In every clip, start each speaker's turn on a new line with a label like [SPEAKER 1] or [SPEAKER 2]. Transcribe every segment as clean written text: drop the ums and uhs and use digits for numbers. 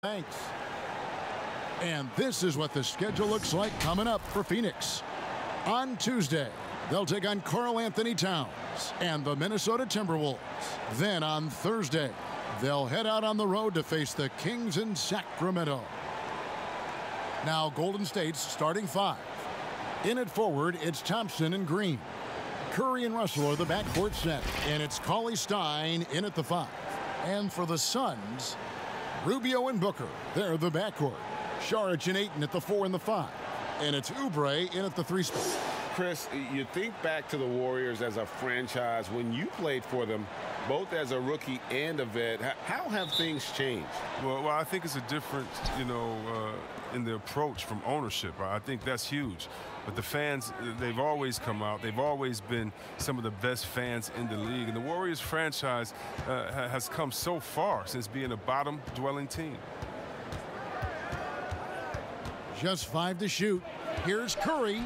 [SPEAKER 1] Thanks. And this is what the schedule looks like coming up for Phoenix. On Tuesday, they'll take on Karl Anthony Towns and the Minnesota Timberwolves. Then on Thursday, they'll head out on the road to face the Kings in Sacramento. Now Golden State's starting five. In at forward, it's Thompson and Green. Curry and Russell are the backcourt set, and it's Cauley Stein in at the five. And for the Suns, Rubio and Booker, they're the backcourt. Saric and Aiden at the 4 and the 5. And it's Oubre in at the 3 spot.
[SPEAKER 2] Chris, you think back to the Warriors as a franchise when you played for them, both as a rookie and a vet. How have things changed?
[SPEAKER 3] Well, I think it's a difference, in the approach from ownership. I think that's huge. But the fans, they've always come out. They've always been some of the best fans in the league. And the Warriors franchise has come so far since being a bottom-dwelling team.
[SPEAKER 1] Just 5 to shoot. Here's Curry.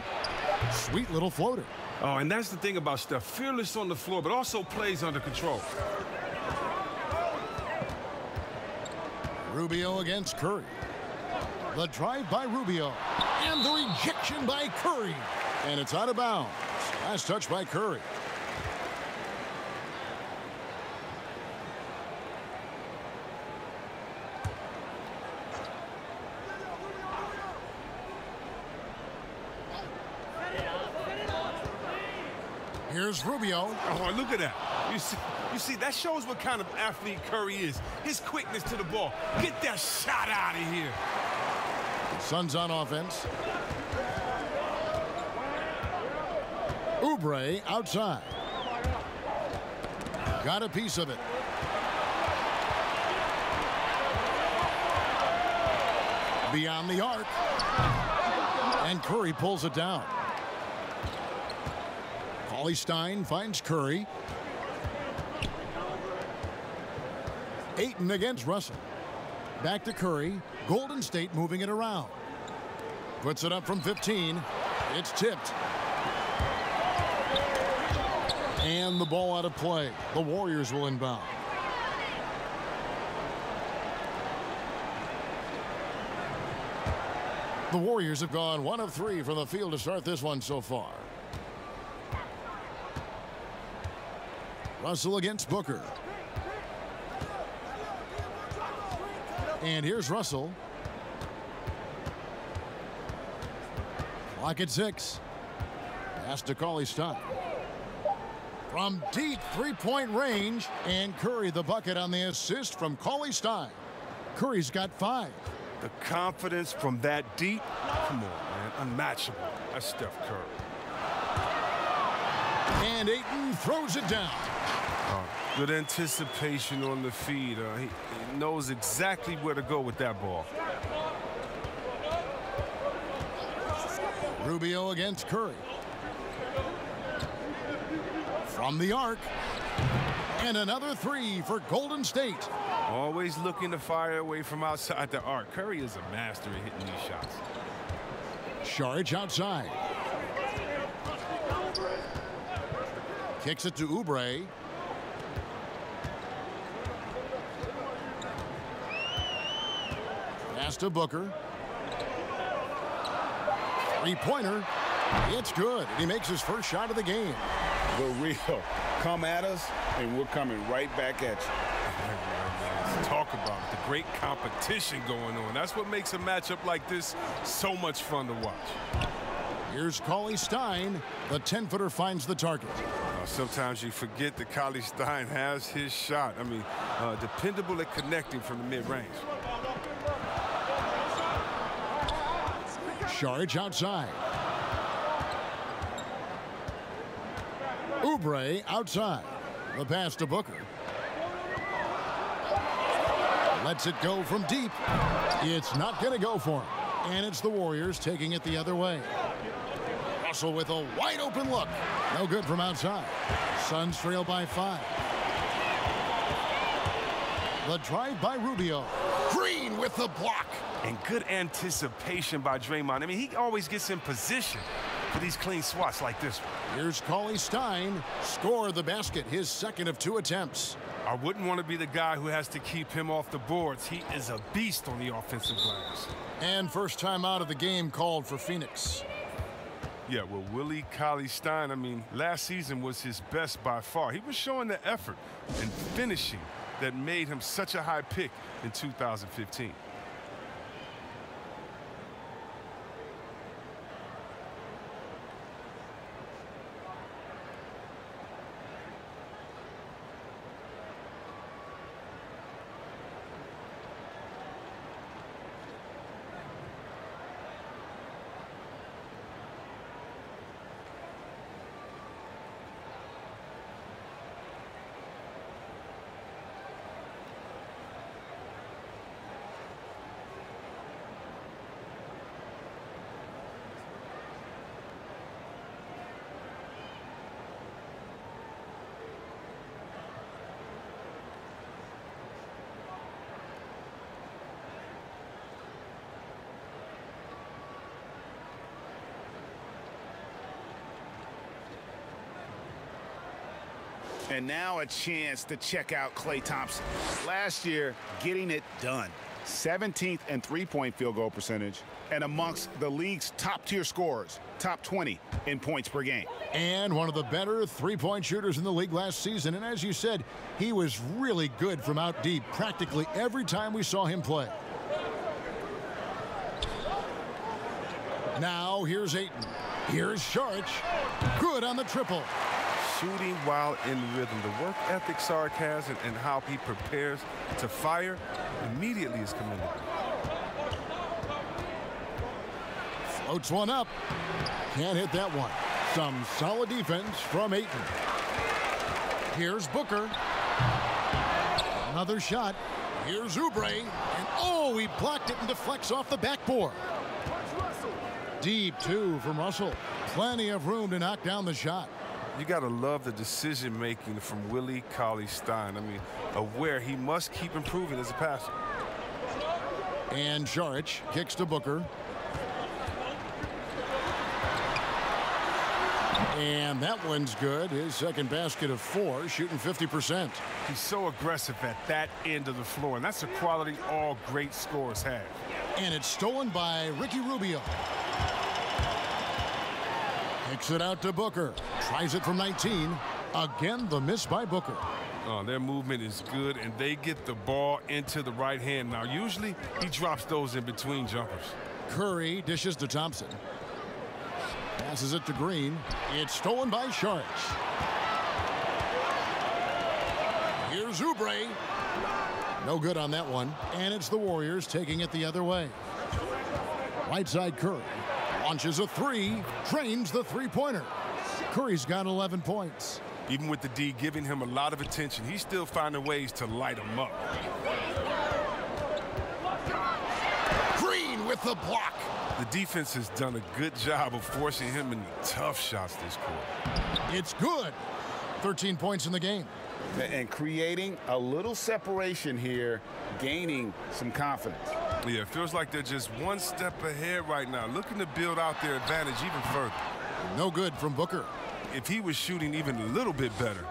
[SPEAKER 1] Sweet little floater.
[SPEAKER 4] Oh, and that's the thing about Steph. Fearless on the floor, but also plays under control.
[SPEAKER 1] Rubio against Curry. The drive by Rubio. And the rejection by Curry. And it's out of bounds. Last touch by Curry. Here's Rubio.
[SPEAKER 4] Oh, look at that. You see, that shows what kind of athlete Curry is. His quickness to the ball. Get that shot out of here.
[SPEAKER 1] Suns on offense. Oubre outside. Got a piece of it. Beyond the arc. And Curry pulls it down. Cauley Stein finds Curry. Aiden against Russell. Back to Curry. Golden State moving it around. Puts it up from 15. It's tipped. And the ball out of play. The Warriors will inbound. The Warriors have gone 1 of 3 from the field to start this one so far. Russell against Booker. And here's Russell. Clock at 6. Pass to Cauley Stein. From deep three-point range. And Curry the bucket on the assist from Cauley Stein. Curry's got 5.
[SPEAKER 4] The confidence from that deep. Come on, man. Unmatchable. That's Steph Curry.
[SPEAKER 1] And Aiden throws it down.
[SPEAKER 3] Good anticipation on the feed. He knows exactly where to go with that ball.
[SPEAKER 1] Rubio against Curry. From the arc. And another 3 for Golden State.
[SPEAKER 3] Always looking to fire away from outside the arc. Curry is a master at hitting these shots.
[SPEAKER 1] Saric outside. Kicks it to Oubre. Pass to Booker. Three-pointer. It's good. He makes his first shot of the game.
[SPEAKER 2] The real. Come at us, and we're coming right back at you.
[SPEAKER 3] Let's talk about it. The great competition going on. That's what makes a matchup like this so much fun to watch.
[SPEAKER 1] Here's Cauley Stein. The 10-footer finds the target.
[SPEAKER 3] Sometimes you forget that Cauley Stein has his shot. I mean, dependable at connecting from the mid-range.
[SPEAKER 1] Saric outside. Oubre outside. The pass to Booker. Lets it go from deep. It's not going to go for him. And it's the Warriors taking it the other way. Russell with a wide open look. No good from outside. Suns trail by 5. The drive by Rubio. Green with the block.
[SPEAKER 3] And good anticipation by Draymond. I mean, he always gets in position for these clean swats like this one.
[SPEAKER 1] Here's Klay Stein. Score the basket, his second of 2 attempts.
[SPEAKER 3] I wouldn't want to be the guy who has to keep him off the boards. He is a beast on the offensive glass.
[SPEAKER 1] And first time out of the game called for Phoenix.
[SPEAKER 3] Yeah, well, Willie Cauley-Stein, I mean, last season was his best by far. He was showing the effort and finishing that made him such a high pick in 2015.
[SPEAKER 5] And now a chance to check out Klay Thompson. Last year, getting it done. 17th in three-point field goal percentage and amongst the league's top-tier scorers, top 20 in points per game.
[SPEAKER 1] And one of the better three-point shooters in the league last season. And as you said, he was really good from out deep practically every time we saw him play. Now here's Aiden. Here's Sharch. Good on the triple.
[SPEAKER 3] Shooting while in rhythm. The work ethic Sark has and how he prepares to fire immediately is commendable.
[SPEAKER 1] Floats one up. Can't hit that one. Some solid defense from Aiden. Here's Booker. Another shot. Here's Oubre. And oh, he blocked it and deflects off the backboard. Deep two from Russell. Plenty of room to knock down the shot.
[SPEAKER 3] You got to love the decision-making from Willie Cauley-Stein. I mean, aware he must keep improving as a passer.
[SPEAKER 1] And Sharch kicks to Booker. And that one's good. His second basket of 4, shooting 50%.
[SPEAKER 3] He's so aggressive at that end of the floor, and that's a quality all great scorers have.
[SPEAKER 1] And it's stolen by Ricky Rubio. Kicks it out to Booker. Tries it from 19. Again, the miss by Booker.
[SPEAKER 3] Their movement is good, and they get the ball into the right hand. Now, usually, he drops those in between jumpers.
[SPEAKER 1] Curry dishes to Thompson. Passes it to Green. It's stolen by Sharch. Here's Oubre. No good on that one. And it's the Warriors taking it the other way. Right side Curry. Launches a 3, drains the three-pointer. Curry's got 11 points.
[SPEAKER 3] Even with the D giving him a lot of attention, he's still finding ways to light him up.
[SPEAKER 1] Green with the block.
[SPEAKER 3] The defense has done a good job of forcing him into tough shots this quarter.
[SPEAKER 1] It's good. 13 points in the game.
[SPEAKER 2] And creating a little separation here, gaining some confidence.
[SPEAKER 3] Yeah, it feels like they're just one step ahead right now, looking to build out their advantage even further.
[SPEAKER 1] No good from Booker.
[SPEAKER 3] If he was shooting even a little bit better,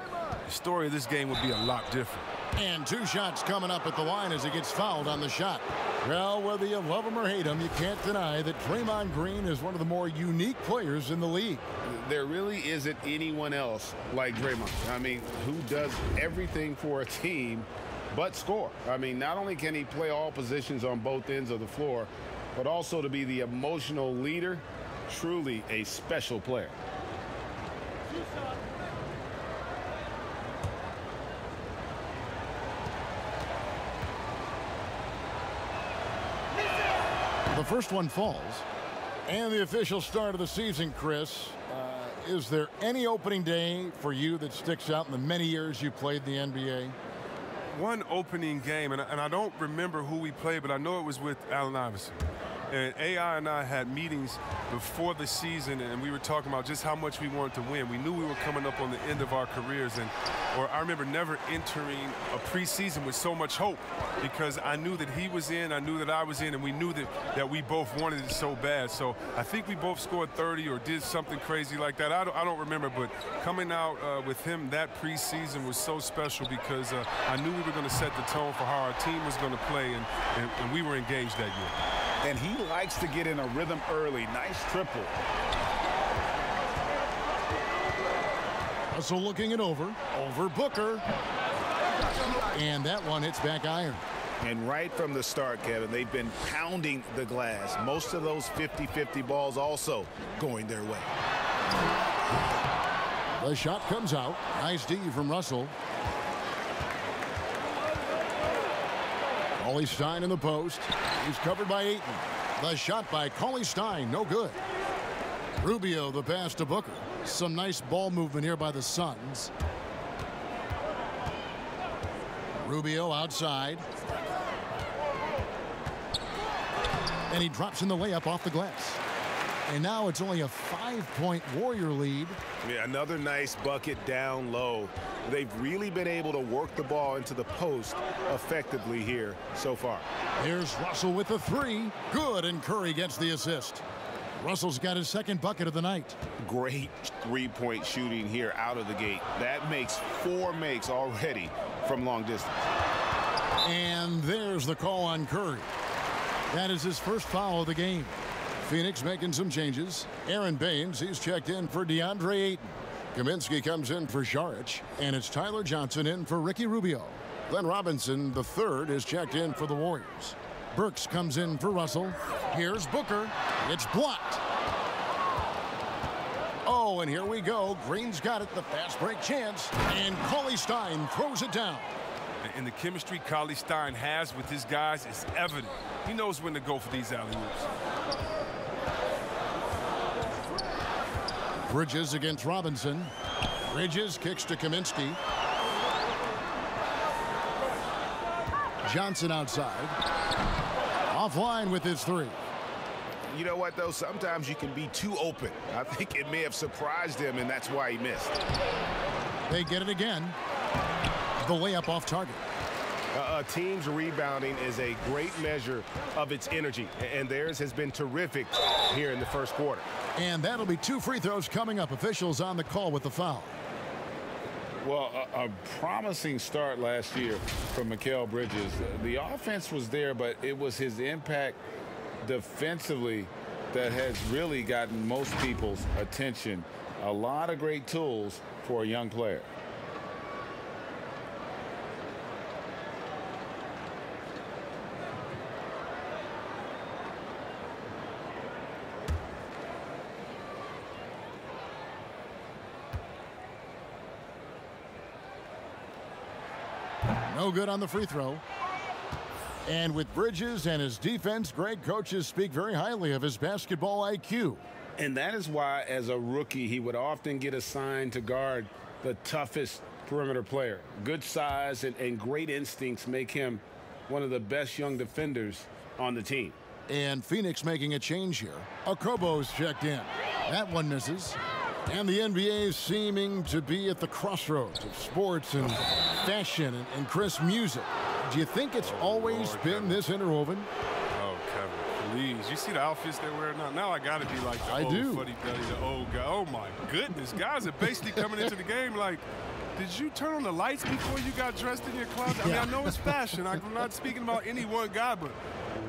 [SPEAKER 3] the story of this game would be a lot different.
[SPEAKER 1] And 2 shots coming up at the line as he gets fouled on the shot. Well, whether you love him or hate him, you can't deny that Draymond Green is one of the more unique players in the league.
[SPEAKER 2] There really isn't anyone else like Draymond. I mean, who does everything for a team but score. I mean, not only can he play all positions on both ends of the floor, but also to be the emotional leader. Truly a special player.
[SPEAKER 1] The first one falls. And the official start of the season, Chris. Is there any opening day for you that sticks out in the many years you played in the NBA?
[SPEAKER 3] One opening game, and I don't remember who we played, but I know it was with Allen Iverson. And AI and I had meetings before the season, and we were talking about just how much we wanted to win. We knew we were coming up on the end of our careers, or I remember never entering a preseason with so much hope, because I knew that he was in, I knew that I was in, and we knew that we both wanted it so bad. So I think we both scored 30 or did something crazy like that. I don't remember, but coming out with him that preseason was so special, because I knew we were going to set the tone for how our team was going to play, and we were engaged that year.
[SPEAKER 5] And he likes to get in a rhythm early. Nice triple.
[SPEAKER 1] Russell looking it over Booker. And that one hits back iron.
[SPEAKER 5] And right from the start, Kevin, they've been pounding the glass. Most of those 50-50 balls also going their way.
[SPEAKER 1] The shot comes out. Nice D from Russell. Cauley Stein in the post. He's covered by Aiden. The shot by Cauley Stein, no good. Rubio, the pass to Booker. Some nice ball movement here by the Suns. Rubio outside. And he drops in the layup off the glass. And now it's only a 5-point Warrior lead.
[SPEAKER 5] Yeah, another nice bucket down low. They've really been able to work the ball into the post effectively here so far.
[SPEAKER 1] Here's Russell with the three. Good, and Curry gets the assist. Russell's got his second bucket of the night.
[SPEAKER 5] Great three-point shooting here out of the gate. That makes 4 makes already from long distance.
[SPEAKER 1] And there's the call on Curry. That is his first foul of the game. Phoenix making some changes. Aaron Baines, he's checked in for Deandre Aiden. Kaminsky comes in for Saric, and it's Tyler Johnson in for Ricky Rubio. Glenn Robinson, the third, is checked in for the Warriors. Burks comes in for Russell. Here's Booker. It's blocked. Oh, and here we go. Green's got it, the fast break chance, and Cauley Stein throws it down.
[SPEAKER 3] And the chemistry Cauley Stein has with his guys is evident. He knows when to go for these alley-oops.
[SPEAKER 1] Bridges against Robinson. Bridges kicks to Kaminsky. Johnson outside. Offline with his three.
[SPEAKER 5] You know what, though? Sometimes you can be too open. I think it may have surprised him, and that's why he missed.
[SPEAKER 1] They get it again. The layup off target.
[SPEAKER 2] A team's rebounding is a great measure of its energy, and theirs has been terrific here in the first quarter.
[SPEAKER 1] And that'll be 2 free throws coming up. Officials on the call with the foul.
[SPEAKER 2] Well, a promising start last year from Mikal Bridges. The offense was there, but it was his impact defensively that has really gotten most people's attention. A lot of great tools for a young player.
[SPEAKER 1] No good on the free throw. And with Bridges and his defense, great coaches speak very highly of his basketball IQ.
[SPEAKER 2] And that is why, as a rookie, he would often get assigned to guard the toughest perimeter player. Good size and great instincts make him one of the best young defenders on the team.
[SPEAKER 1] And Phoenix making a change here. Okobo's checked in. That one misses. And the NBA is seeming to be at the crossroads of sports and fashion and crisp music. Do you think it's always been this interwoven?
[SPEAKER 3] Oh, Kevin, please. You see the outfits they're wearing now? Now I got to be like the old fuddy-duddy, the old guy. Oh, my goodness. Guys are basically coming into the game like, did you turn on the lights before you got dressed in your closet? I mean, I know it's fashion. I'm not speaking about any one guy, but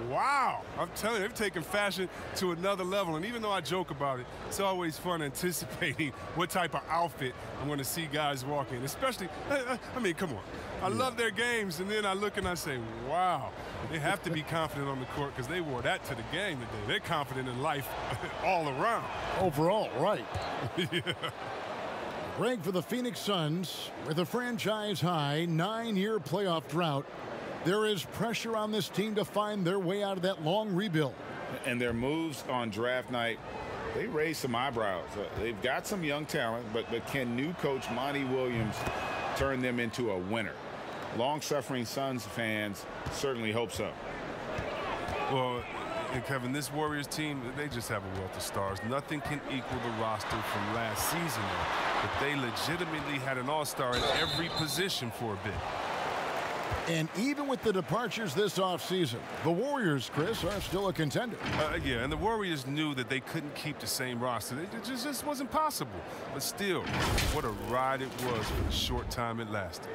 [SPEAKER 3] wow. I'm telling you, they've taken fashion to another level. And even though I joke about it, it's always fun anticipating what type of outfit I'm going to see guys walk in. Especially, I mean, come on. I love their games, and then I look and I say, wow. They have to be confident on the court because they wore that to the game today. They're confident in life all around.
[SPEAKER 1] Overall, right. Yeah. Break for the Phoenix Suns with a franchise-high 9-year playoff drought. There is pressure on this team to find their way out of that long rebuild.
[SPEAKER 2] And their moves on draft night, they raised some eyebrows. They've got some young talent, but can new coach Monty Williams turn them into a winner? Long-suffering Suns fans certainly hope so.
[SPEAKER 3] Well, And Kevin, this Warriors team, they just have a wealth of stars. Nothing can equal the roster from last season, though. But they legitimately had an all-star at every position for a bit.
[SPEAKER 1] And even with the departures this offseason, the Warriors, Chris, are still a contender.
[SPEAKER 3] Yeah, and the Warriors knew that they couldn't keep the same roster. It just wasn't possible. But still, what a ride it was for the short time it lasted.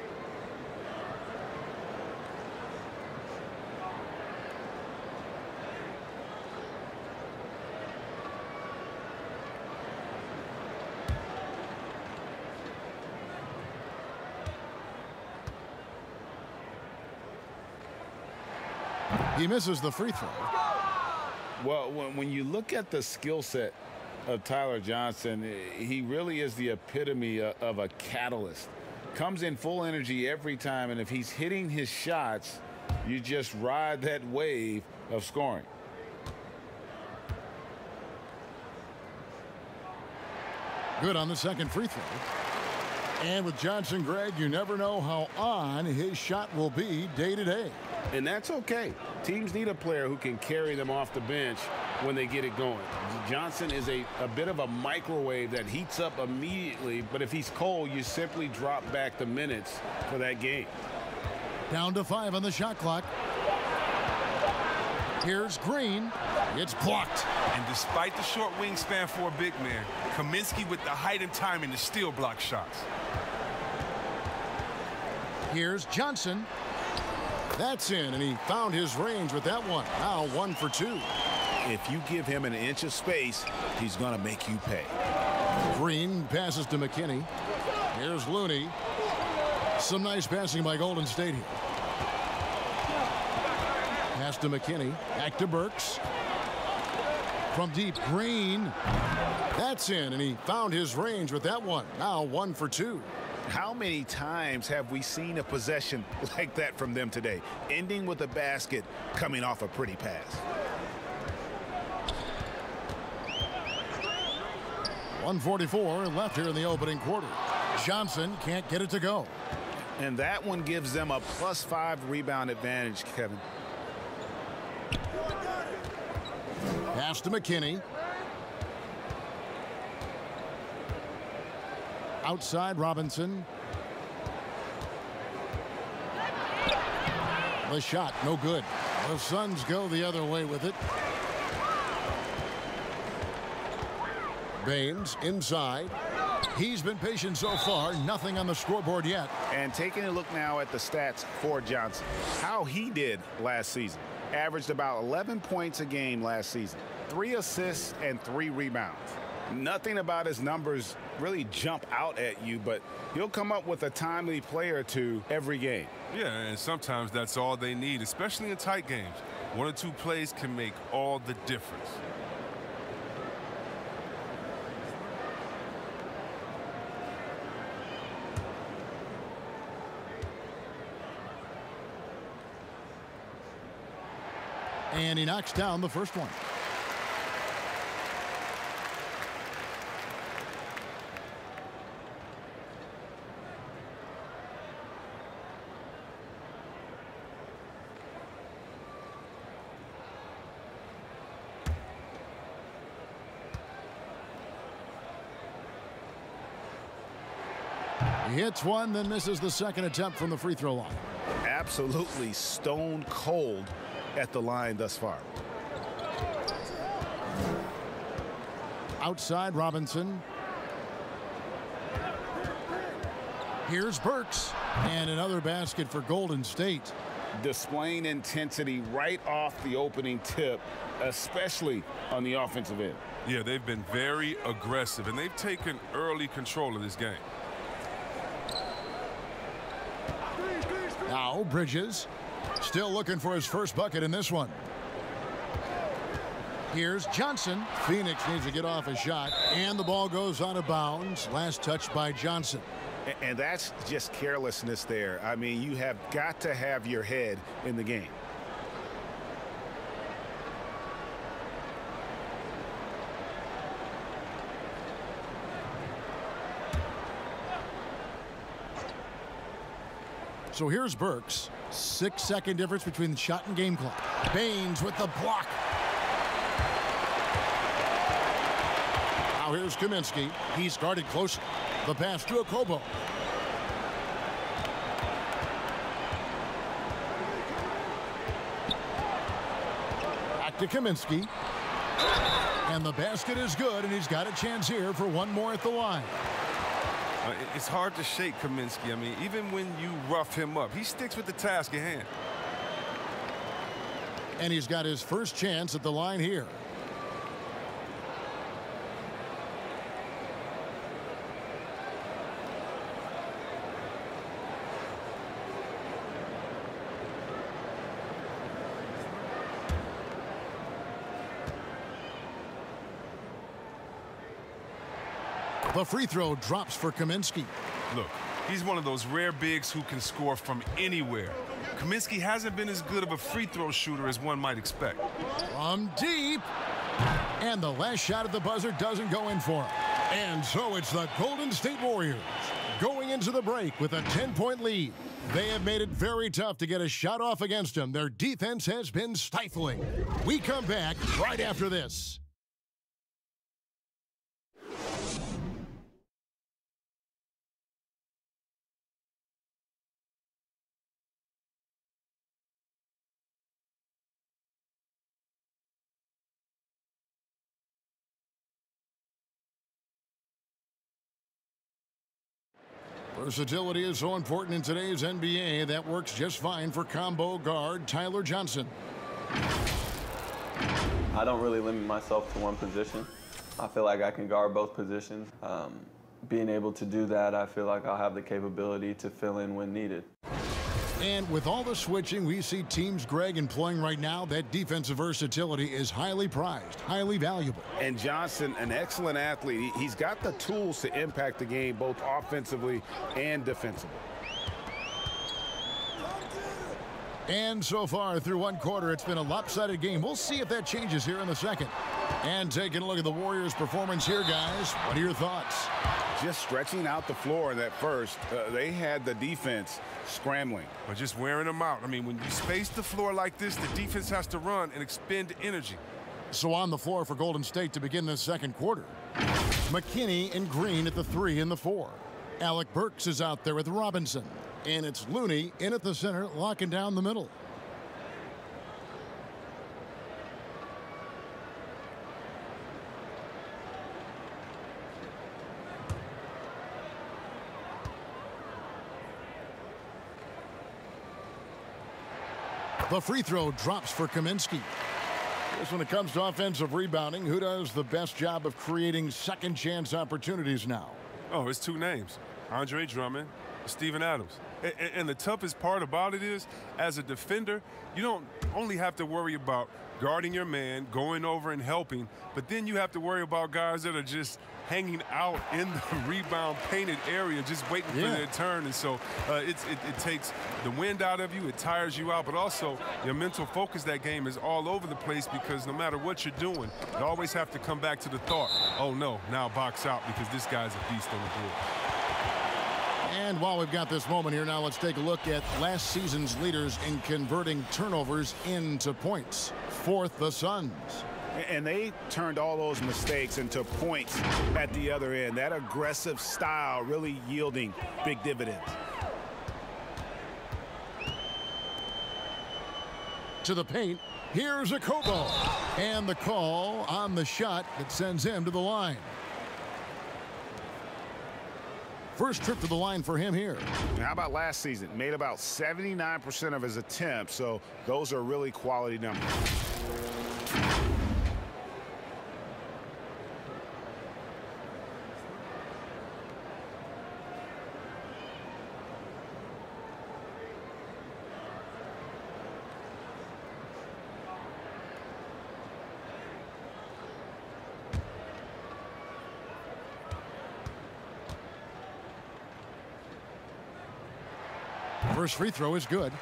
[SPEAKER 1] He misses the free throw.
[SPEAKER 2] Well, when you look at the skill set of Tyler Johnson, he really is the epitome of a catalyst. Comes in full energy every time, and if he's hitting his shots, you just ride that wave of scoring.
[SPEAKER 1] Good on the second free throw. And with Johnson, Greg, you never know how on his shot will be day to day.
[SPEAKER 2] And that's okay. Teams need a player who can carry them off the bench when they get it going. Johnson is a bit of a microwave that heats up immediately, but if he's cold, you simply drop back the minutes for that game.
[SPEAKER 1] Down to 5 on the shot clock. Here's Green. It's blocked.
[SPEAKER 4] And despite the short wingspan for a big man, Kaminsky with the height and timing to still block shots.
[SPEAKER 1] Here's Johnson. That's in, and he found his range with that one. Now 1 for 2.
[SPEAKER 5] If you give him an inch of space, he's going to make you pay.
[SPEAKER 1] Green passes to McKinney. Here's Looney. Some nice passing by Golden State here. Pass to McKinney. Back to Burks. From deep, Green. That's in, and he found his range with that one. Now 1 for 2.
[SPEAKER 5] How many times have we seen a possession like that from them today, ending with a basket coming off a pretty pass?
[SPEAKER 1] .144 left here in the opening quarter. Johnson can't get it to go.
[SPEAKER 5] And that one gives them a +5 rebound advantage, Kevin.
[SPEAKER 1] Pass to McKinney. Outside Robinson. The shot, no good. The Suns go the other way with it. Baines inside. He's been patient so far. Nothing on the scoreboard yet.
[SPEAKER 5] And taking a look now at the stats for Johnson. How he did last season. Averaged about 11 points a game last season. 3 assists and 3 rebounds. Nothing about his numbers really jump out at you, but he'll come up with a timely play or two every game.
[SPEAKER 3] Yeah, and sometimes that's all they need, especially in tight games. 1 or 2 plays can make all the difference.
[SPEAKER 1] And he knocks down the first one. He hits one, then misses the second attempt from the free throw line.
[SPEAKER 5] Absolutely stone cold at the line thus far.
[SPEAKER 1] Outside Robinson. Here's Burks. And another basket for Golden State.
[SPEAKER 2] Displaying intensity right off the opening tip, especially on the offensive end.
[SPEAKER 3] Yeah, they've been very aggressive, and they've taken early control of this game.
[SPEAKER 1] Now Bridges. Still looking for his first bucket in this one. Here's Johnson. Phoenix needs to get off a shot, and the ball goes out of bounds. Last touch by Johnson.
[SPEAKER 5] And that's just carelessness there. I mean, you have got to have your head in the game.
[SPEAKER 1] So here's Burks. 6-second difference between the shot and game clock. Baines with the block. Now here's Kaminsky. He's guarded closer. The pass to Okobo. Back to Kaminsky. And the basket is good, and he's got a chance here for one more at the line.
[SPEAKER 3] It's hard to shake Kaminsky. I mean, even when you rough him up, he sticks with the task at hand.
[SPEAKER 1] And he's got his first chance at the line here. The free throw drops for Kaminsky.
[SPEAKER 3] Look, he's one of those rare bigs who can score from anywhere. Kaminsky hasn't been as good of a free throw shooter as one might expect.
[SPEAKER 1] From deep. And the last shot at the buzzer doesn't go in for him. And so it's the Golden State Warriors going into the break with a 10-point lead. They have made it very tough to get a shot off against them. Their defense has been stifling. We come back right after this. Versatility is so important in today's NBA. That works just fine for combo guard Tyler Johnson.
[SPEAKER 6] I don't really limit myself to one position. I feel like I can guard both positions. Being able to do that, I feel like I'll have the capability to fill in when needed.
[SPEAKER 1] And with all the switching we see teams, Greg, employing right now, that defensive versatility is highly prized, highly valuable.
[SPEAKER 2] And Johnson, an excellent athlete. He's got the tools to impact the game both offensively and defensively.
[SPEAKER 1] And so far through one quarter, it's been a lopsided game. We'll see if that changes here in the second. And taking a look at the Warriors' performance here, guys. What are your thoughts?
[SPEAKER 2] Just stretching out the floor in that first, they had the defense scrambling.
[SPEAKER 3] Or just wearing them out. I mean, when you space the floor like this, the defense has to run and expend energy.
[SPEAKER 1] So on the floor for Golden State to begin this second quarter. McKinney and Green at the 3 and the 4. Alec Burks is out there with Robinson. And it's Looney in at the center, locking down the middle. The free throw drops for Kaminsky. Just when it comes to offensive rebounding, who does the best job of creating second chance opportunities now?
[SPEAKER 3] Oh, it's two names, Andre Drummond, Steven Adams. And the toughest part about it is, as a defender, you don't only have to worry about guarding your man, going over and helping, but then you have to worry about guys that are just hanging out in the rebound painted area, just waiting for their turn. And so it takes the wind out of you, it tires you out, but also your mental focus that game is all over the place because no matter what you're doing, you always have to come back to the thought, oh no, now box out because this guy's a beast on the board.
[SPEAKER 1] And while we've got this moment here, now let's take a look at last season's leaders in converting turnovers into points. Fourth, the Suns.
[SPEAKER 5] And they turned all those mistakes into points at the other end. That aggressive style really yielding big dividends.
[SPEAKER 1] To the paint, here's Okobo. And the call on the shot that sends him to the line. First trip to the line for him here.
[SPEAKER 5] And how about last season? Made about 79% of his attempts, so those are really quality numbers.
[SPEAKER 1] First free throw is good.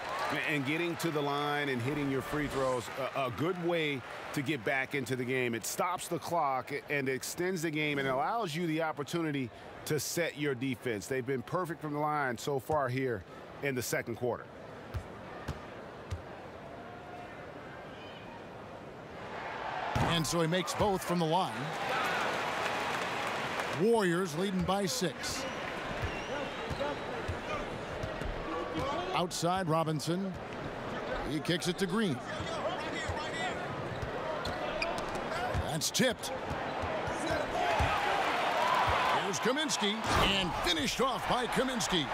[SPEAKER 2] And getting to the line and hitting your free throws, a good way to get back into the game. It stops the clock and extends the game and allows you the opportunity to set your defense. They've been perfect from the line so far here in the second quarter.
[SPEAKER 1] And so he makes both from the line. Warriors leading by 6. Outside Robinson. He kicks it to Green. That's tipped. Here's Kaminsky, and finished off by Kaminsky.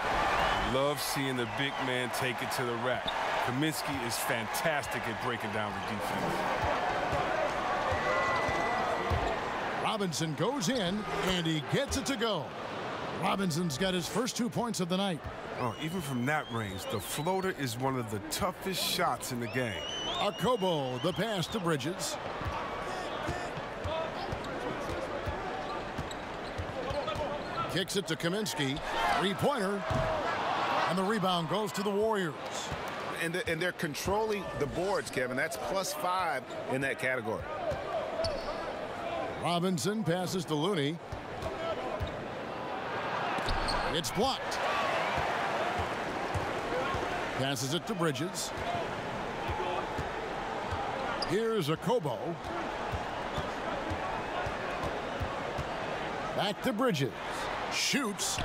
[SPEAKER 3] Love seeing the big man take it to the rack. Kaminsky is fantastic at breaking down the defense.
[SPEAKER 1] Robinson goes in, and he gets it to go. Robinson's got his first 2 points of the night.
[SPEAKER 3] Oh, even from that range, the floater is one of the toughest shots in the game.
[SPEAKER 1] Okobo, the pass to Bridges. Kicks it to Kaminsky. Three-pointer. And the rebound goes to the Warriors.
[SPEAKER 5] And they're controlling the boards, Kevin. That's +5 in that category.
[SPEAKER 1] Robinson passes to Looney. It's blocked. Passes it to Bridges. Here's Okobo. Back to Bridges. Shoots.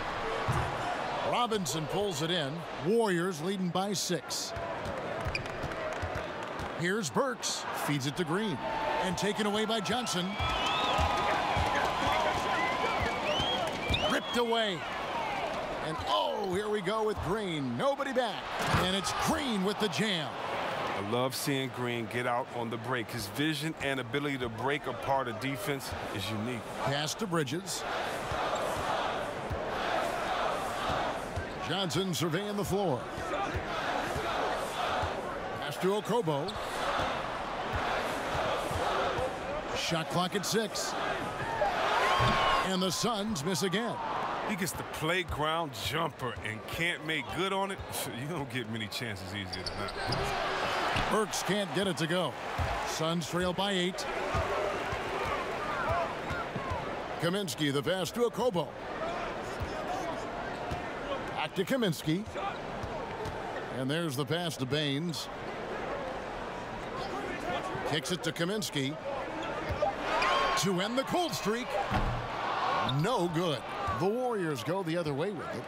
[SPEAKER 1] Robinson pulls it in. Warriors leading by 6. Here's Burks. Feeds it to Green. And taken away by Johnson. Ripped away. And oh, here we go with Green. Nobody back. And it's Green with the jam.
[SPEAKER 3] I love seeing Green get out on the break. His vision and ability to break apart a defense is unique.
[SPEAKER 1] Pass to Bridges. Johnson surveying the floor. Pass to Okobo. Shot clock at 6. And the Suns miss again.
[SPEAKER 3] He gets the playground jumper and can't make good on it. You don't get many chances easier than that.
[SPEAKER 1] Burks can't get it to go. Suns trail by 8. Kaminsky, the pass to Okobo. Back to Kaminsky. And there's the pass to Baines. Kicks it to Kaminsky. To end the cold streak. No good. The Warriors go the other way with it.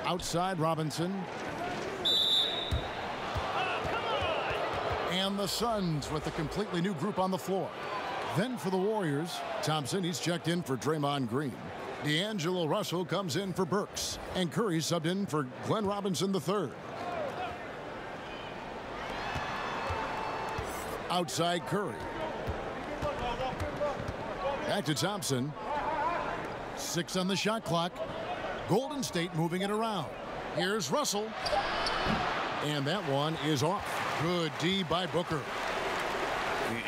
[SPEAKER 1] Outside Robinson. And the Suns with a completely new group on the floor. Then for the Warriors, Thompson, he's checked in for Draymond Green. D'Angelo Russell comes in for Burks. And Curry subbed in for Glenn Robinson III. Outside Curry. Back to Thompson. 6 on the shot clock. Golden State moving it around. Here's Russell. And that one is off. Good D by Booker.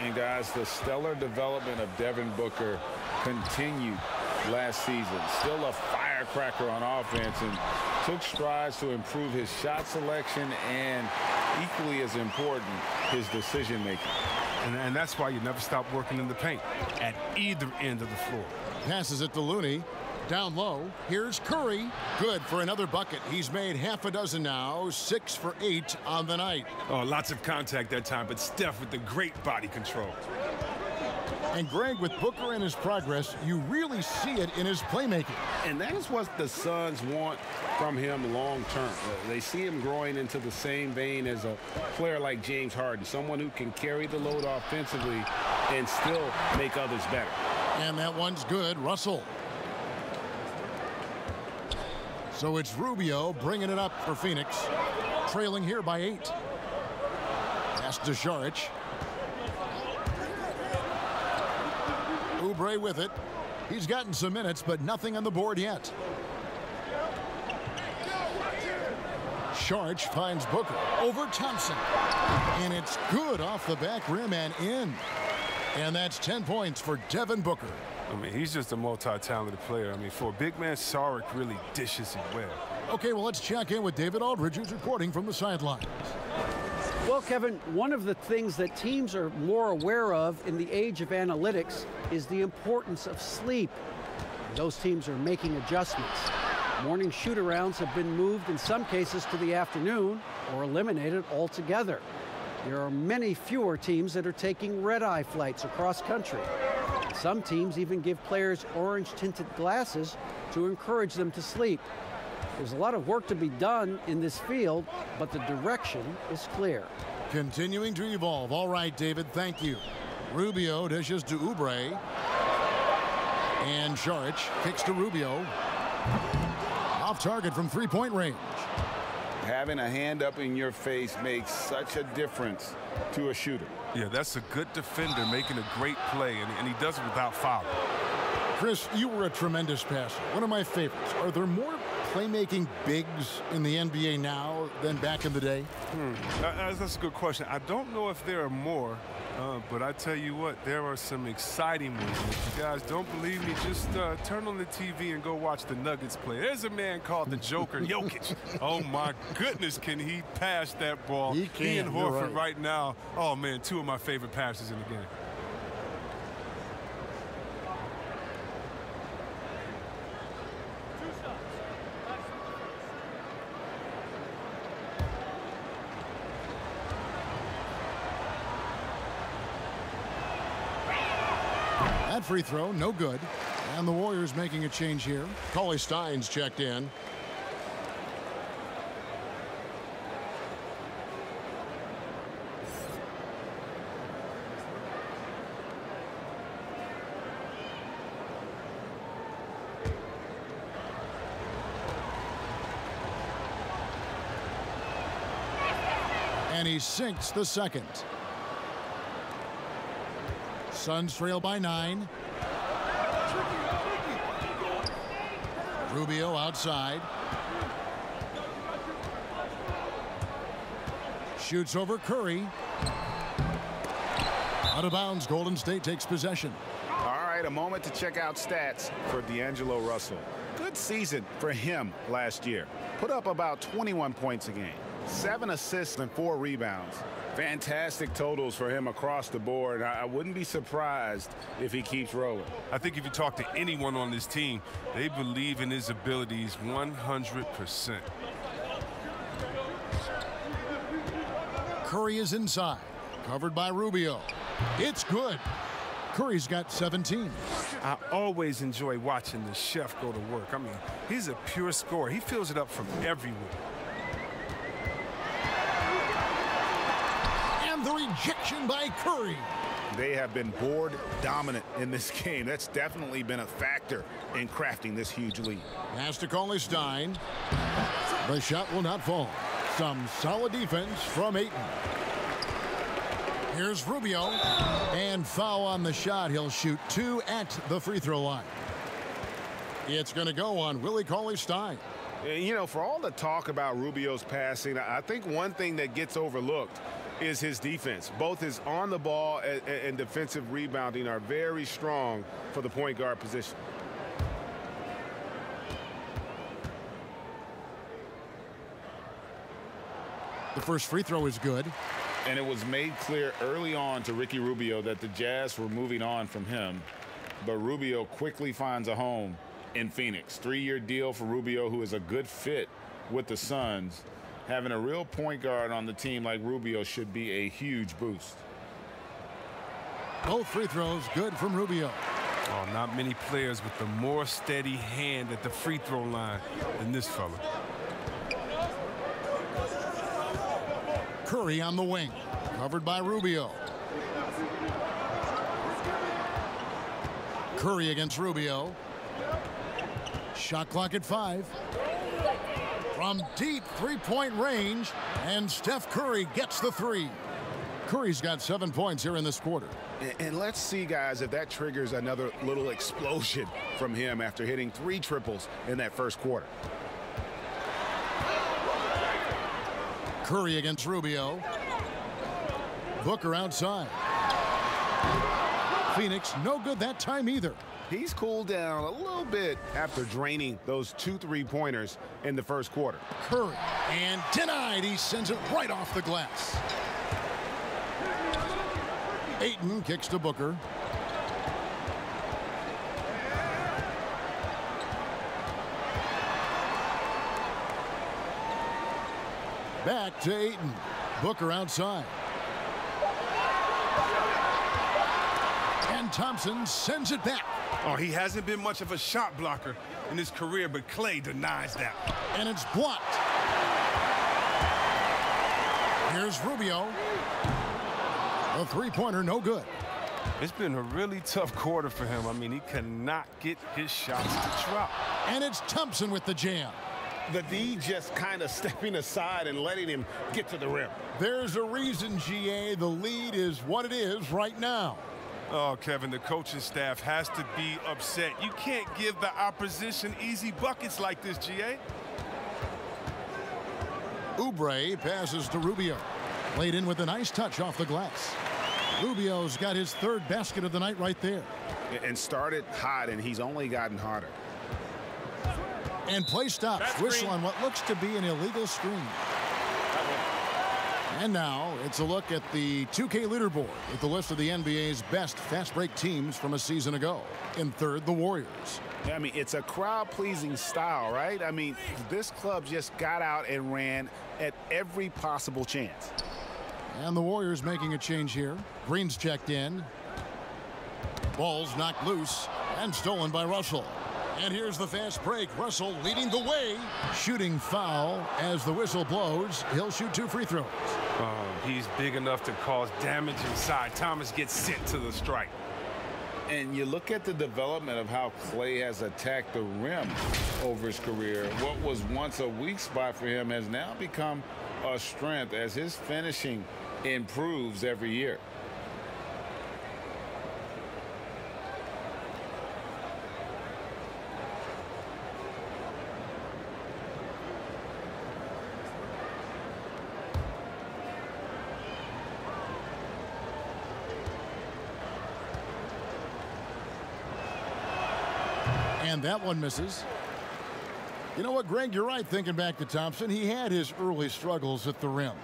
[SPEAKER 2] And guys, the stellar development of Devin Booker continued last season. Still a firecracker on offense and took strides to improve his shot selection and, equally as important, his decision making.
[SPEAKER 3] And that's why you never stop working in the paint at either end of the floor.
[SPEAKER 1] Passes it to Looney. Down low. Here's Curry. Good for another bucket. He's made half a dozen now. 6 for 8 on the night.
[SPEAKER 3] Oh, lots of contact that time, but Steph with the great body control.
[SPEAKER 1] And Greg, with Booker and his progress, you really see it in his playmaking.
[SPEAKER 2] And that is what the Suns want from him long term. They see him growing into the same vein as a player like James Harden, someone who can carry the load offensively and still make others better.
[SPEAKER 1] And that one's good. Russell. So it's Rubio bringing it up for Phoenix, trailing here by 8. Pass to Šarić. Oubre with it. He's gotten some minutes, but nothing on the board yet. Šarić finds Booker over Thompson. And it's good off the back rim and in. And that's 10 points for Devin Booker.
[SPEAKER 3] I mean, he's just a multi-talented player. I mean, for a big man, Šarić really dishes it well.
[SPEAKER 1] Okay, well, let's check in with David Aldridge, who's reporting from the sidelines.
[SPEAKER 7] Well, Kevin, one of the things that teams are more aware of in the age of analytics is the importance of sleep. Those teams are making adjustments. Morning shoot-arounds have been moved in some cases to the afternoon or eliminated altogether. There are many fewer teams that are taking red-eye flights across country. Some teams even give players orange-tinted glasses to encourage them to sleep. There's a lot of work to be done in this field, but the direction is clear.
[SPEAKER 1] Continuing to evolve. All right, David, thank you. Rubio dishes to Oubre. And Saric kicks to Rubio. Off target from three-point range.
[SPEAKER 2] Having a hand up in your face makes such a difference to a shooter.
[SPEAKER 3] Yeah, that's a good defender making a great play, and he does it without fouling.
[SPEAKER 1] Chris, you were a tremendous passer. One of my favorites. Are there more playmaking bigs in the NBA now than back in the day?
[SPEAKER 3] That's a good question. I don't know if there are more, but I tell you what, there are some exciting ones. If you guys don't believe me, just turn on the TV and go watch the Nuggets play. There's a man called the Joker, Jokic. Oh, my goodness, can he pass that ball?
[SPEAKER 1] He can.
[SPEAKER 3] He and Horford
[SPEAKER 1] right
[SPEAKER 3] now, oh, man, two of my favorite passers in the game.
[SPEAKER 1] That free throw, no good. And the Warriors making a change here. Cauley Stein's checked in. And he sinks the second. Suns trail by 9. Rubio outside. Shoots over Curry. Out of bounds, Golden State takes possession.
[SPEAKER 5] All right, a moment to check out stats for D'Angelo Russell. Good season for him last year. Put up about 21 points a game, 7 assists and 4 rebounds. Fantastic totals for him across the board. I wouldn't be surprised if he keeps rolling.
[SPEAKER 3] I think if you talk to anyone on this team, they believe in his abilities 100%.
[SPEAKER 1] Curry is inside, covered by Rubio. It's good. Curry's got 17.
[SPEAKER 3] I always enjoy watching the chef go to work. I mean, he's a pure scorer. He fills it up from everywhere.
[SPEAKER 1] The rejection by Curry.
[SPEAKER 5] They have been board dominant in this game. That's definitely been a factor in crafting this huge lead.
[SPEAKER 1] Pass to Cauley Stein. The shot will not fall. Some solid defense from Aiden. Here's Rubio. And foul on the shot. He'll shoot 2 at the free throw line. It's going to go on Willie Cauley Stein.
[SPEAKER 2] You know, for all the talk about Rubio's passing, I think one thing that gets overlooked is his defense. Both his on the ball and defensive rebounding are very strong for the point guard position.
[SPEAKER 1] The first free throw is good.
[SPEAKER 2] And it was made clear early on to Ricky Rubio that the Jazz were moving on from him. But Rubio quickly finds a home in Phoenix. 3-year deal for Rubio, who is a good fit with the Suns. Having a real point guard on the team like Rubio should be a huge boost.
[SPEAKER 1] Both free throws good from Rubio.
[SPEAKER 3] Oh, not many players with a more steady hand at the free throw line than this fella.
[SPEAKER 1] Curry on the wing, covered by Rubio. Curry against Rubio. Shot clock at 5. From deep three-point range, and Steph Curry gets the 3. Curry's got 7 points here in this quarter.
[SPEAKER 5] And let's see, guys, if that triggers another little explosion from him after hitting 3 triples in that first quarter.
[SPEAKER 1] Curry against Rubio. Booker outside. Phoenix no good that time either.
[SPEAKER 2] He's cooled down a little bit after draining those 2 3-pointers in the first quarter.
[SPEAKER 1] Curry, and denied. He sends it right off the glass. Aiden kicks to Booker. Back to Aiden. Booker outside. And Thompson sends it back.
[SPEAKER 4] Oh, he hasn't been much of a shot blocker in his career, but Klay denies that.
[SPEAKER 1] And it's blocked. Here's Rubio. A three-pointer, no good.
[SPEAKER 3] It's been a really tough quarter for him. I mean, he cannot get his shots to drop.
[SPEAKER 1] And it's Thompson with the jam.
[SPEAKER 2] The D just kind of stepping aside and letting him get to the rim.
[SPEAKER 1] There's a reason, GA, the lead is what it is right now.
[SPEAKER 3] Oh, Kevin, the coaching staff has to be upset. You can't give the opposition easy buckets like this, GA.
[SPEAKER 1] Oubre passes to Rubio. Laid in with a nice touch off the glass. Rubio's got his third basket of the night right there.
[SPEAKER 5] And started hot, and he's only gotten hotter.
[SPEAKER 1] And play stops. Whistle on what looks to be an illegal screen. And now it's a look at the 2K leaderboard with the list of the NBA's best fast break teams from a season ago. In third, the Warriors.
[SPEAKER 5] I mean, it's a crowd-pleasing style, right? I mean, this club just got out and ran at every possible chance.
[SPEAKER 1] And the Warriors making a change here. Green's checked in. Ball's knocked loose and stolen by Russell. And here's the fast break. Russell leading the way. Shooting foul as the whistle blows. He'll shoot 2 free throws.
[SPEAKER 3] He's big enough to cause damage inside. Thomas gets sent to the strike.
[SPEAKER 2] And you look at the development of how Klay has attacked the rim over his career. What was once a weak spot for him has now become a strength as his finishing improves every year.
[SPEAKER 1] And that one misses. You know what, Greg? You're right thinking back to Thompson. He had his early struggles at the rim.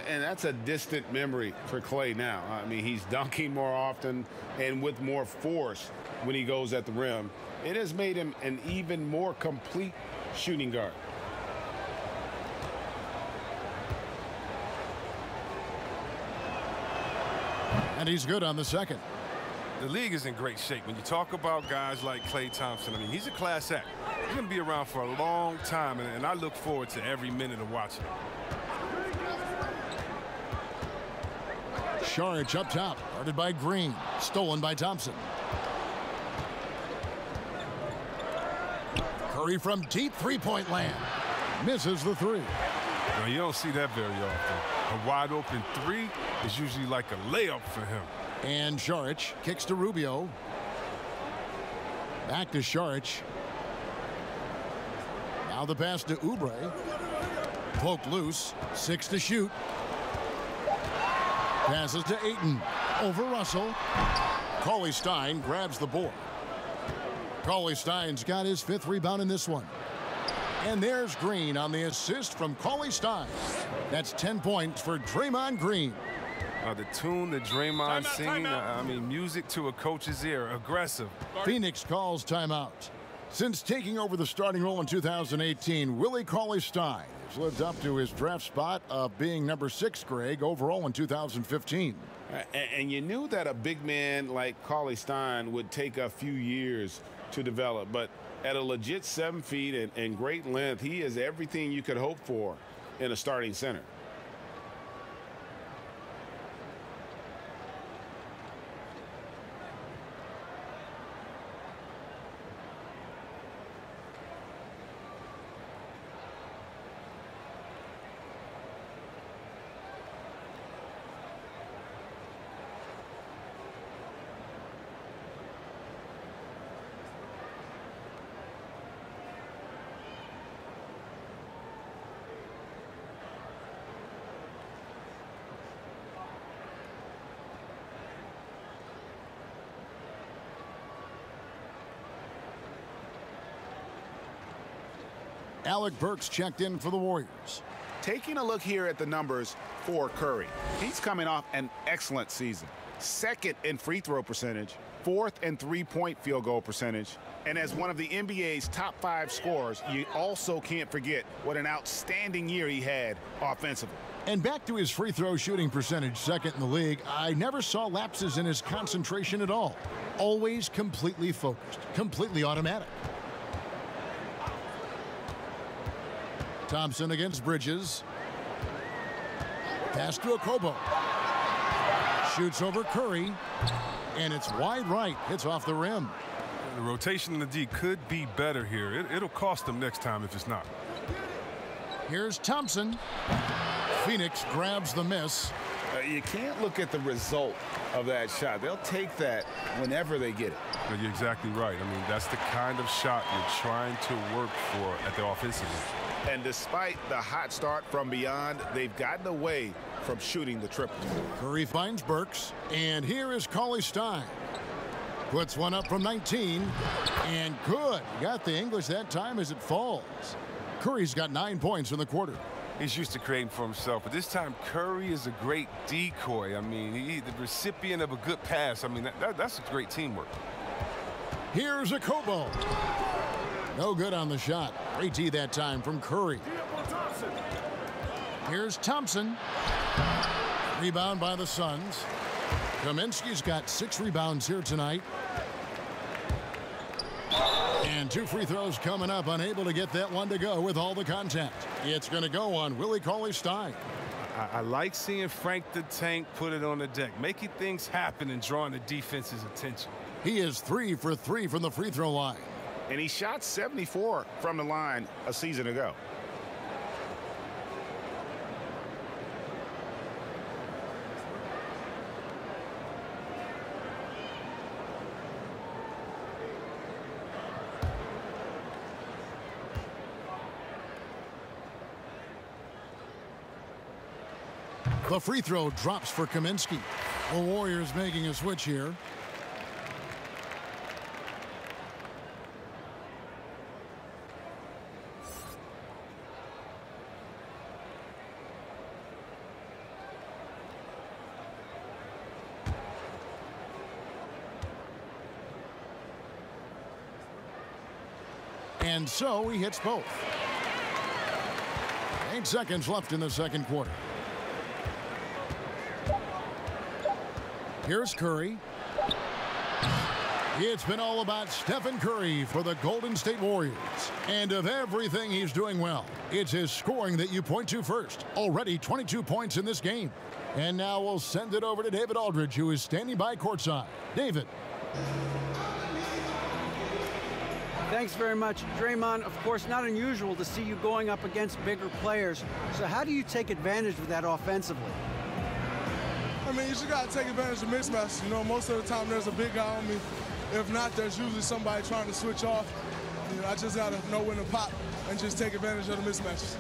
[SPEAKER 2] And that's a distant memory for Klay now. I mean, he's dunking more often and with more force when he goes at the rim. It has made him an even more complete shooting guard.
[SPEAKER 1] And he's good on the second.
[SPEAKER 3] The league is in great shape. When you talk about guys like Klay Thompson, I mean, he's a class act. He's going to be around for a long time, and I look forward to every minute of watching him.
[SPEAKER 1] Saric up top, guarded by Green. Stolen by Thompson. Curry from deep three-point land. Misses the three.
[SPEAKER 3] Now, you don't see that very often. A wide open three is usually like a layup for him.
[SPEAKER 1] And Saric kicks to Rubio. Back to Saric. Now the pass to Oubre. Poked loose. 6 to shoot. Passes to Aiden. Over Russell. Cauley Stein grabs the board. Cauley Stein's got his 5th rebound in this one. And there's Green on the assist from Cauley Stein. That's 10 points for Draymond Green.
[SPEAKER 3] The tune that Draymond singing, I mean, music to a coach's ear, aggressive.
[SPEAKER 1] Phoenix calls timeout. Since taking over the starting role in 2018, Willie Cauley Stein has lived up to his draft spot of being number 6, Greg, overall in 2015.
[SPEAKER 2] And you knew that a big man like Cauley Stein would take a few years to develop, but at a legit 7 feet and great length, he is everything you could hope for in a starting center.
[SPEAKER 1] Alec Burks checked in for the Warriors.
[SPEAKER 5] Taking a look here at the numbers for Curry. He's coming off an excellent season. 2nd in free throw percentage, 4th in three-point field goal percentage. And as one of the NBA's top 5 scorers, you also can't forget what an outstanding year he had offensively.
[SPEAKER 1] And back to his free throw shooting percentage, second in the league. I never saw lapses in his concentration at all. Always completely focused, completely automatic. Thompson against Bridges. Pass to Okobo. Shoots over Curry. And it's wide right. Hits off the rim.
[SPEAKER 3] The rotation in the D could be better here. It'll cost them next time if it's not.
[SPEAKER 1] Here's Thompson. Phoenix grabs the miss.
[SPEAKER 5] You can't look at the result of that shot. They'll take that whenever they get it.
[SPEAKER 3] You're exactly right. I mean, that's the kind of shot you're trying to work for at the offensive end.
[SPEAKER 5] And despite the hot start from beyond, they've gotten away from shooting the triple.
[SPEAKER 1] Curry finds Burks. And here is Cauley Stein. Puts one up from 19. And good. Got the English that time as it falls. Curry's got 9 points in the quarter.
[SPEAKER 3] He's used to creating for himself, but this time Curry is a great decoy. I mean, he's the recipient of a good pass. I mean, that's great teamwork.
[SPEAKER 1] Here's Okobo. No good on the shot. Great D that time from Curry. Here's Thompson. Rebound by the Suns. Kaminsky's got 6 rebounds here tonight. And 2 free throws coming up. Unable to get that one to go with all the contact. It's going to go on Willie Cauley-Stein.
[SPEAKER 3] I like seeing Frank the Tank put it on the deck, making things happen and drawing the defense's attention.
[SPEAKER 1] He is 3 for 3 from the free throw line.
[SPEAKER 5] And he shot 74 from the line a season ago.
[SPEAKER 1] The free throw drops for Kaminsky. The Warriors making a switch here. And so he hits both. 8 seconds left in the second quarter. Here's Curry. It's been all about Stephen Curry for the Golden State Warriors. And of everything he's doing well, it's his scoring that you point to first. Already 22 points in this game. And now we'll send it over to David Aldridge, who is standing by courtside. David.
[SPEAKER 7] Thanks very much. Draymond, of course, not unusual to see you going up against bigger players. So how do you take advantage of that offensively?
[SPEAKER 8] I mean, you just got to take advantage of mismatches. You know, most of the time there's a big guy on me. If not, there's usually somebody trying to switch off. You know, I just got to know when to pop and just take advantage of the mismatches.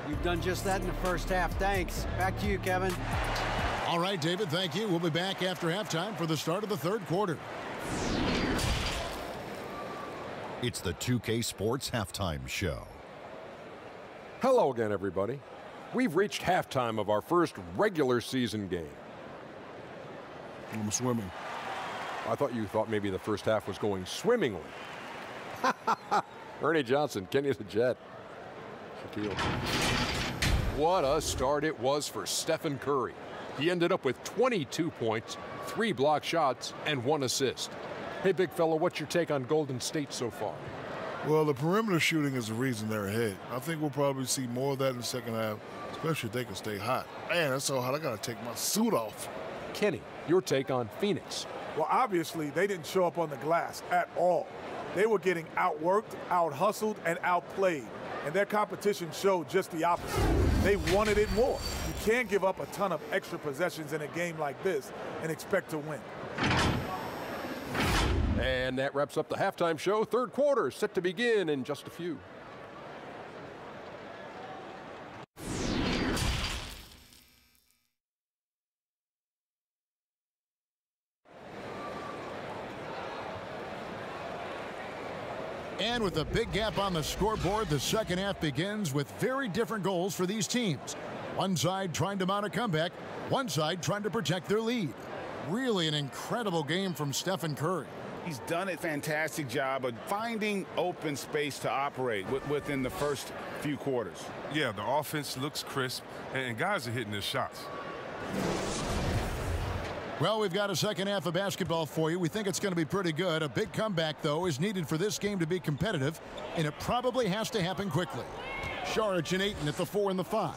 [SPEAKER 7] You've done just that in the first half. Thanks. Back to you, Kevin.
[SPEAKER 1] All right, David, thank you. We'll be back after halftime for the start of the third quarter.
[SPEAKER 9] It's the 2K Sports Halftime Show.
[SPEAKER 10] Hello again, everybody. We've reached halftime of our first regular season game.
[SPEAKER 8] I'm swimming.
[SPEAKER 10] I thought you thought maybe the first half was going swimmingly. Ernie Johnson, Kenny the Jet. Shaquille. What a start it was for Stephen Curry. He ended up with 22 points, 3 block shots, and 1 assist. Hey, big fella, what's your take on Golden State so far?
[SPEAKER 8] Well, the perimeter shooting is the reason they're ahead. I think we'll probably see more of that in the second half, especially if they can stay hot. Man, that's so hot, I got to take my suit off.
[SPEAKER 10] Kenny, your take on Phoenix.
[SPEAKER 11] Well, obviously, they didn't show up on the glass at all. They were getting outworked, out-hustled, and outplayed. And their competition showed just the opposite. They wanted it more. You can't give up a ton of extra possessions in a game like this and expect to win.
[SPEAKER 10] And that wraps up the halftime show. Third quarter set to begin in just a few.
[SPEAKER 1] And with a big gap on the scoreboard, the second half begins with very different goals for these teams. One side trying to mount a comeback, one side trying to protect their lead. Really an incredible game from Stephen Curry.
[SPEAKER 5] He's done a fantastic job of finding open space to operate within the first few quarters.
[SPEAKER 3] Yeah, the offense looks crisp, and guys are hitting their shots.
[SPEAKER 1] Well, we've got a second half of basketball for you. We think it's going to be pretty good. A big comeback, though, is needed for this game to be competitive, and it probably has to happen quickly. Saric and Aiden at the 4 and the 5.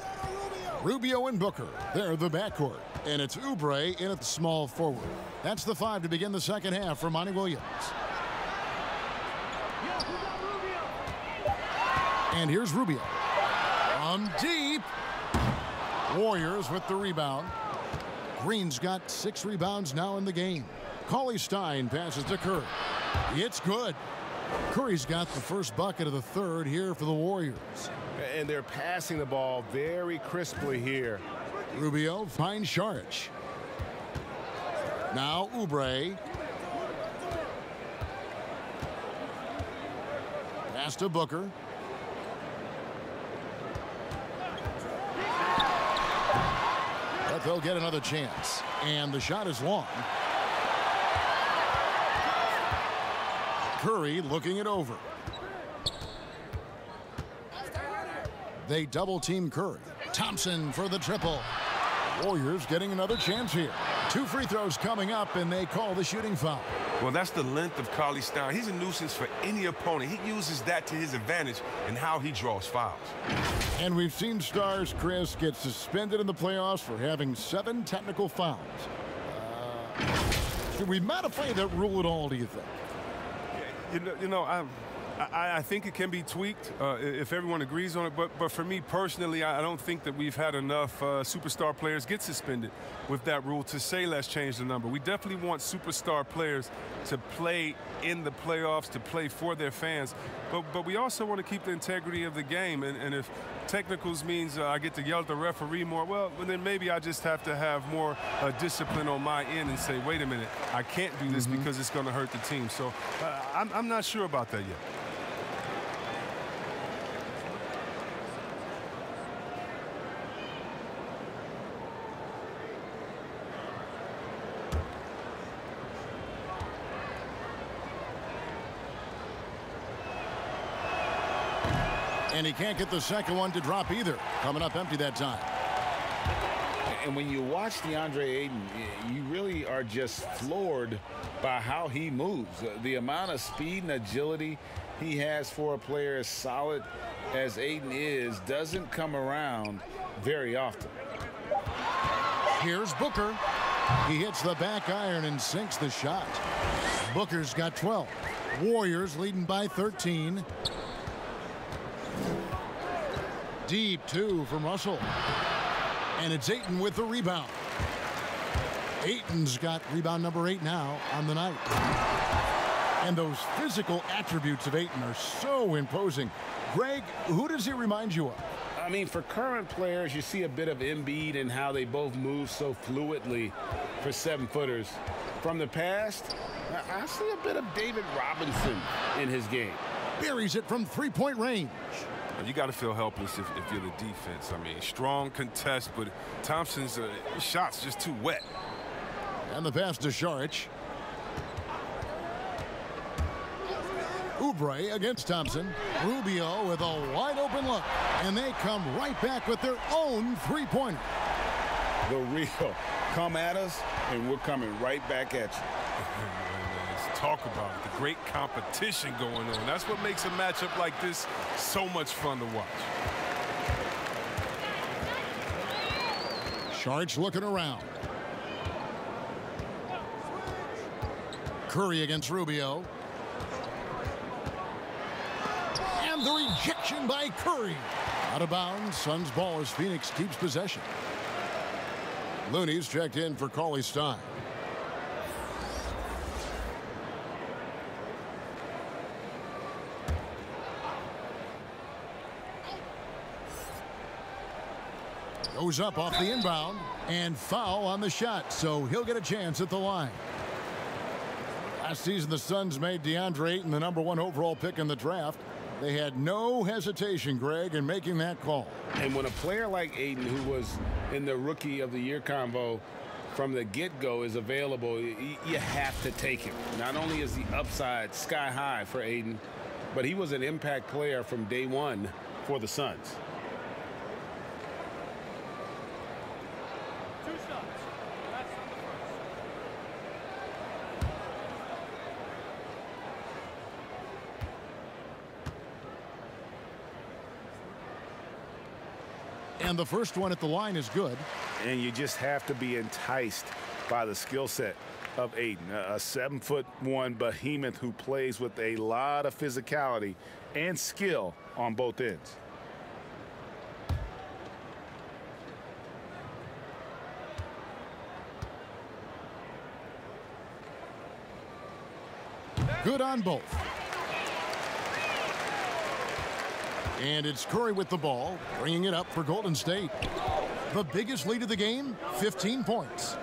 [SPEAKER 1] Rubio and Booker, they're the backcourt. And it's Oubre in at the small forward. That's the 5 to begin the second half for Monty Williams. And here's Rubio. From deep. Warriors with the rebound. Green's got 6 rebounds now in the game. Cauley Stein passes to Curry. It's good. Curry's got the first bucket of the third here for the Warriors.
[SPEAKER 2] And they're passing the ball very crisply here.
[SPEAKER 1] Rubio finds Saric. Now Oubre. Pass to Booker. But they'll get another chance. And the shot is long. Curry looking it over. They double team Curry. Thompson for the triple. Warriors getting another chance here. 2 free throws coming up, and they call the shooting foul.
[SPEAKER 4] Well, that's the length of Cauley Stein. He's a nuisance for any opponent. He uses that to his advantage in how he draws fouls.
[SPEAKER 1] And we've seen stars, Chris, get suspended in the playoffs for having 7 technical fouls. Should we modify that rule at all, do you think?
[SPEAKER 3] I think it can be tweaked if everyone agrees on it. But for me personally, I don't think that we've had enough superstar players get suspended with that rule to say let's change the number. We definitely want superstar players to play in the playoffs, to play for their fans. But we also want to keep the integrity of the game. And if technicals means I get to yell at the referee more, well, then maybe I just have to have more discipline on my end and say, wait a minute, I can't do this because it's going to hurt the team. So I'm not sure about that yet.
[SPEAKER 1] And he can't get the second one to drop either. Coming up empty that time.
[SPEAKER 2] And when you watch Deandre Aiden, you really are just floored by how he moves. The amount of speed and agility he has for a player as solid as Aiden is doesn't come around very often.
[SPEAKER 1] Here's Booker. He hits the back iron and sinks the shot. Booker's got 12. Warriors leading by 13. Deep 2 from Russell. And it's Aiden with the rebound. Aiden's got rebound number 8 now on the night. And those physical attributes of Aiden are so imposing. Greg, who does he remind you of?
[SPEAKER 2] I mean, for current players, you see a bit of Embiid and how they both move so fluidly for 7-footers. From the past, I see a bit of David Robinson in his game.
[SPEAKER 1] Buries it from 3-point range.
[SPEAKER 3] You got to feel helpless if you're the defense. I mean, strong contest, but Thompson's shot's just too wet.
[SPEAKER 1] And the pass to Saric. Oubre against Thompson. Rubio with a wide open look. And they come right back with their own 3-pointer.
[SPEAKER 2] The real come at us, and we're coming right back at you.
[SPEAKER 3] Let's talk about it. The great competition going on. That's what makes a matchup like this so much fun to watch.
[SPEAKER 1] Saric looking around. Curry against Rubio. And the rejection by Curry. Out of bounds. Suns ball as Phoenix keeps possession. Looney's checked in for Cauley Stein. Goes up off the inbound and foul on the shot, so he'll get a chance at the line. Last season, the Suns made Deandre Aiden the #1 overall pick in the draft. They had no hesitation, Greg, in making that call.
[SPEAKER 2] And when a player like Aiden, who was in the Rookie of the Year convo from the get-go is available, you have to take him. Not only is the upside sky high for Aiden, but he was an impact player from day one for the Suns.
[SPEAKER 1] And the first one at the line is good.
[SPEAKER 5] And you just have to be enticed by the skill set of Aiden, a 7'1" behemoth who plays with a lot of physicality and skill on both ends.
[SPEAKER 1] Good on both. And it's Curry with the ball, bringing it up for Golden State. The biggest lead of the game, 15 points.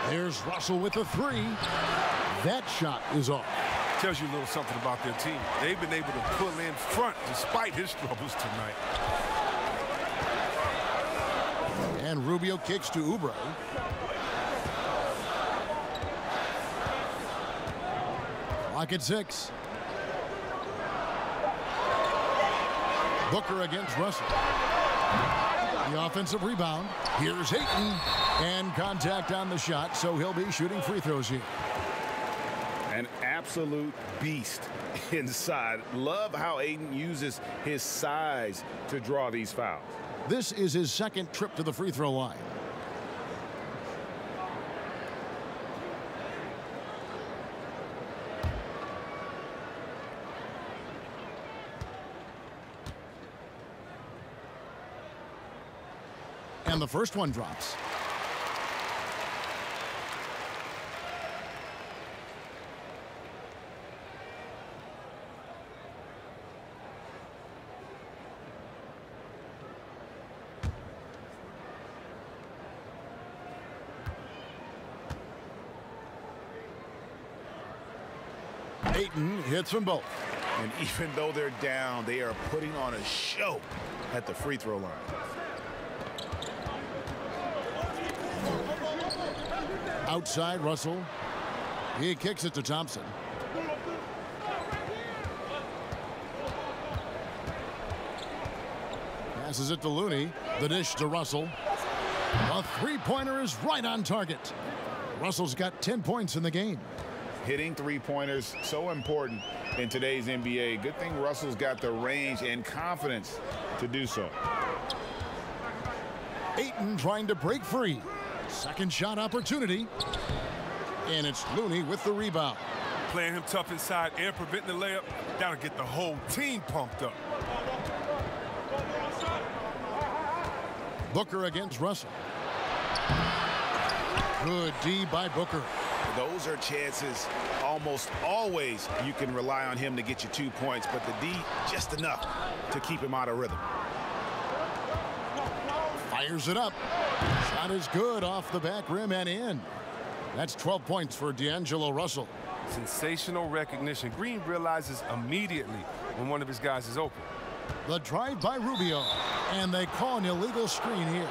[SPEAKER 1] There's Russell with the three. That shot is off.
[SPEAKER 3] Tells you a little something about their team. They've been able to pull in front despite his troubles tonight.
[SPEAKER 1] And Rubio kicks to Oubre. Clock at 6. Booker against Russell. The offensive rebound. Here's Ayton. And contact on the shot, so he'll be shooting free throws here.
[SPEAKER 5] An absolute beast inside. Love how Aiden uses his size to draw these fouls.
[SPEAKER 1] This is his second trip to the free throw line. And the first one drops. Ayton hits them both.
[SPEAKER 5] And even though they're down, they are putting on a show at the free throw line.
[SPEAKER 1] Outside, Russell. He kicks it to Thompson. Passes it to Looney. The dish to Russell. A three-pointer is right on target. Russell's got 10 points in the game.
[SPEAKER 5] Hitting three-pointers, so important in today's NBA. Good thing Russell's got the range and confidence to do so.
[SPEAKER 1] Ayton trying to break free. Second shot opportunity. And it's Looney with the rebound.
[SPEAKER 3] Playing him tough inside and preventing the layup. That'll get the whole team pumped up.
[SPEAKER 1] Booker against Russell. Good D by Booker.
[SPEAKER 5] Those are chances almost always you can rely on him to get you 2 points, but the D just enough to keep him out of rhythm.
[SPEAKER 1] Fires it up. Shot is good off the back rim and in. That's 12 points for D'Angelo Russell.
[SPEAKER 3] Sensational recognition. Green realizes immediately when one of his guys is open.
[SPEAKER 1] The drive by Rubio. And they call an illegal screen here.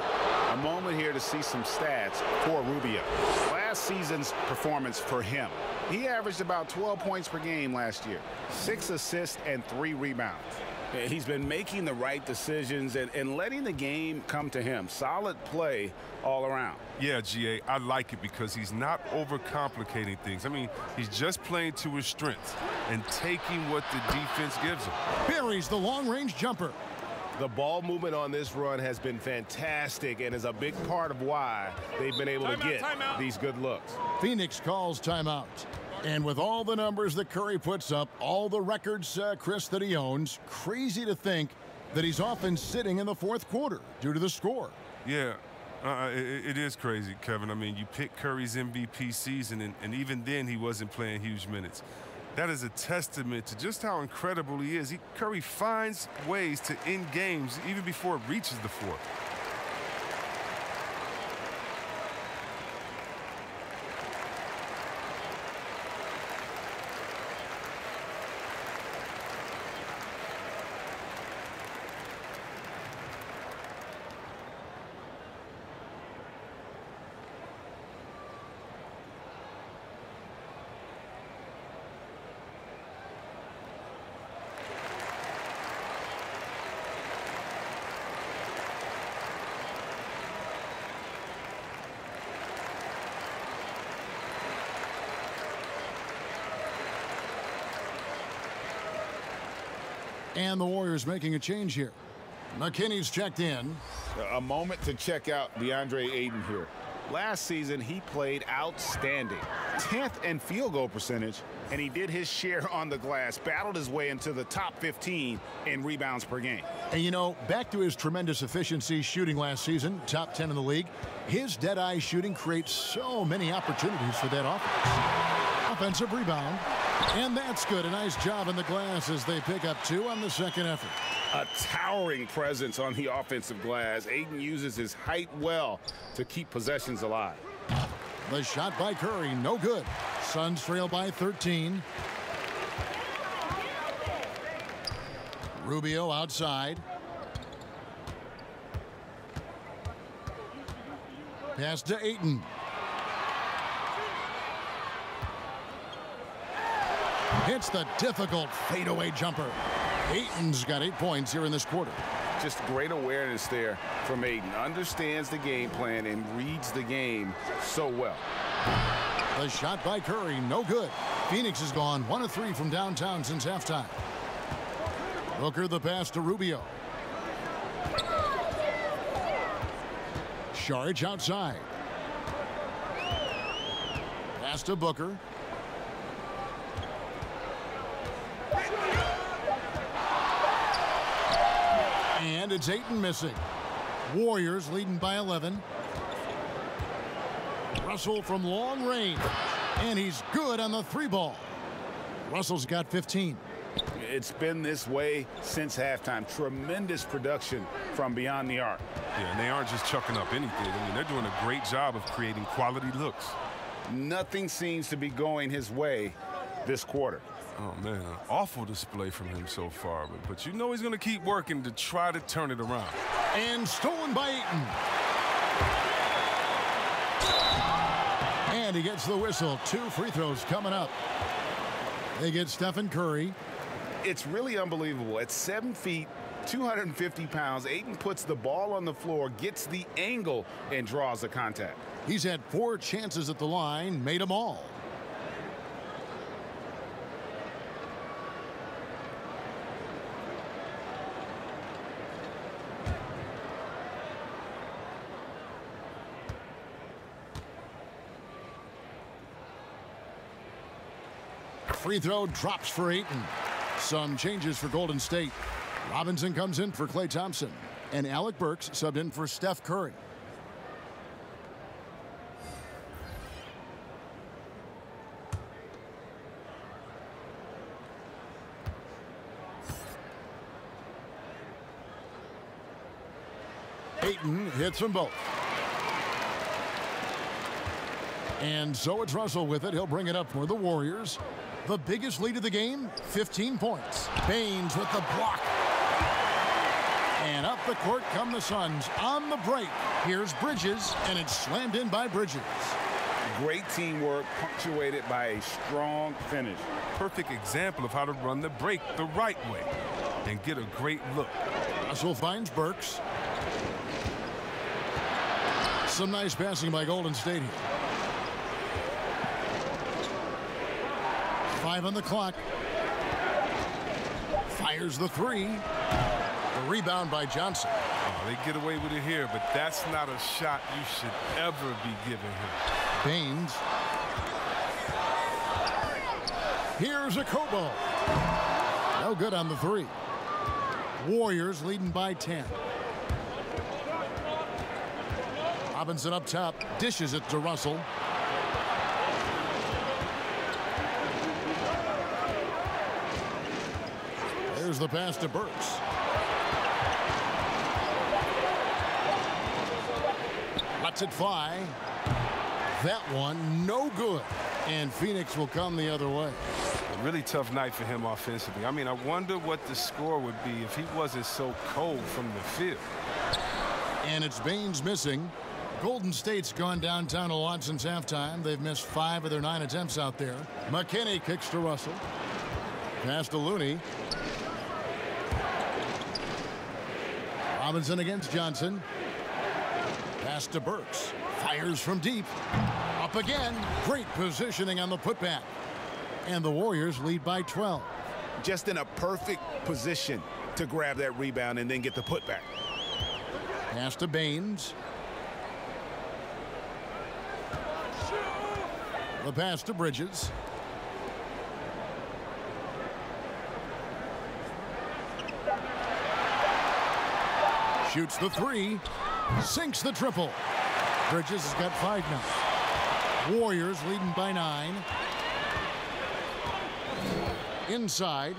[SPEAKER 5] A moment here to see some stats for Rubio. Last season's performance for him. He averaged about 12 points per game last year. 6 assists and 3 rebounds. He's been making the right decisions and letting the game come to him. Solid play all around.
[SPEAKER 3] Yeah, GA, I like it because he's not overcomplicating things. I mean, he's just playing to his strengths and taking what the defense gives him.
[SPEAKER 1] Buries the long-range jumper.
[SPEAKER 12] The ball movement on this run has been fantastic and is a big part of why they've been able to get these good looks.
[SPEAKER 1] Phoenix calls timeout. And with all the numbers that Curry puts up, all the records, Chris, that he owns, crazy to think that he's often sitting in the fourth quarter due to the score.
[SPEAKER 3] Yeah, it is crazy, Kevin. I mean, you pick Curry's MVP season, and even then he wasn't playing huge minutes. That is a testament to just how incredible he is. Curry finds ways to end games even before it reaches the fourth.
[SPEAKER 1] And the Warriors making a change here. McKinney's checked in.
[SPEAKER 5] A moment to check out Deandre Aiden here. Last season, he played outstanding. 10th in field goal percentage, and he did his share on the glass, battled his way into the top 15 in rebounds per game.
[SPEAKER 1] And, you know, back to his tremendous efficiency shooting last season, top 10 in the league, his dead-eye shooting creates so many opportunities for that offense. Offensive rebound, and that's good. A nice job in the glass as they pick up 2 on the second effort.
[SPEAKER 5] A towering presence on the offensive glass. Aiden uses his height well to keep possessions alive.
[SPEAKER 1] The shot by Curry, no good. Suns trail by 13. Rubio outside. Pass to Aiden. Hits the difficult fadeaway jumper. Aiden's got 8 points here in this quarter.
[SPEAKER 5] Just great awareness there from Aiden. Understands the game plan and reads the game so well.
[SPEAKER 1] The shot by Curry, no good. Phoenix has gone 1 of 3 from downtown since halftime. Booker the pass to Rubio. Saric outside. Pass to Booker. And it's Aiden missing. Warriors leading by 11. Russell from long range. And he's good on the 3 ball. Russell's got 15.
[SPEAKER 5] It's been this way since halftime. Tremendous production from beyond the arc.
[SPEAKER 3] Yeah, and they aren't just chucking up anything. I mean, they're doing a great job of creating quality looks.
[SPEAKER 5] Nothing seems to be going his way this quarter.
[SPEAKER 3] Oh, man, an awful display from him so far. But you know he's going to keep working to try to turn it around.
[SPEAKER 1] And stolen by Aiden. And he gets the whistle. 2 free throws coming up. They get Stephen Curry.
[SPEAKER 5] It's really unbelievable. At 7 feet, 250 pounds, Aiden puts the ball on the floor, gets the angle, and draws the contact.
[SPEAKER 1] He's had 4 chances at the line, made them all. Free throw drops for Aiden. Some changes for Golden State. Robinson comes in for Klay Thompson. And Alec Burks subbed in for Steph Curry. Aiden hits them both. And so it's Russell with it. He'll bring it up for the Warriors. The biggest lead of the game, 15 points. Baines with the block. And up the court come the Suns on the break. Here's Bridges, and it's slammed in by Bridges.
[SPEAKER 5] Great teamwork, punctuated by a strong finish.
[SPEAKER 3] Perfect example of how to run the break the right way and get a great look.
[SPEAKER 1] Russell finds Burks. Some nice passing by Golden State here. 5 on the clock. Fires the 3. The rebound by Johnson.
[SPEAKER 3] Oh, they get away with it here, but that's not a shot you should ever be giving him.
[SPEAKER 1] Baines. Here's a Kobo. No good on the 3. Warriors leading by 10. Robinson up top, dishes it to Russell. There's the pass to Burks. Lets it fly. That one, no good. And Phoenix will come the other way.
[SPEAKER 3] A really tough night for him offensively. I mean, I wonder what the score would be if he wasn't so cold from the field.
[SPEAKER 1] And it's Baines missing. Golden State's gone downtown a lot since halftime. They've missed 5 of their 9 attempts out there. McKinney kicks to Russell. Pass to Looney. Robinson against Johnson. Pass to Burks. Fires from deep. Up again. Great positioning on the putback. And the Warriors lead by 12.
[SPEAKER 5] just in a perfect position to grab that rebound and then get the putback.
[SPEAKER 1] Pass to Baines. The pass to Bridges. Shoots the three. Sinks the triple. Bridges has got 5 now. Warriors leading by 9. Inside.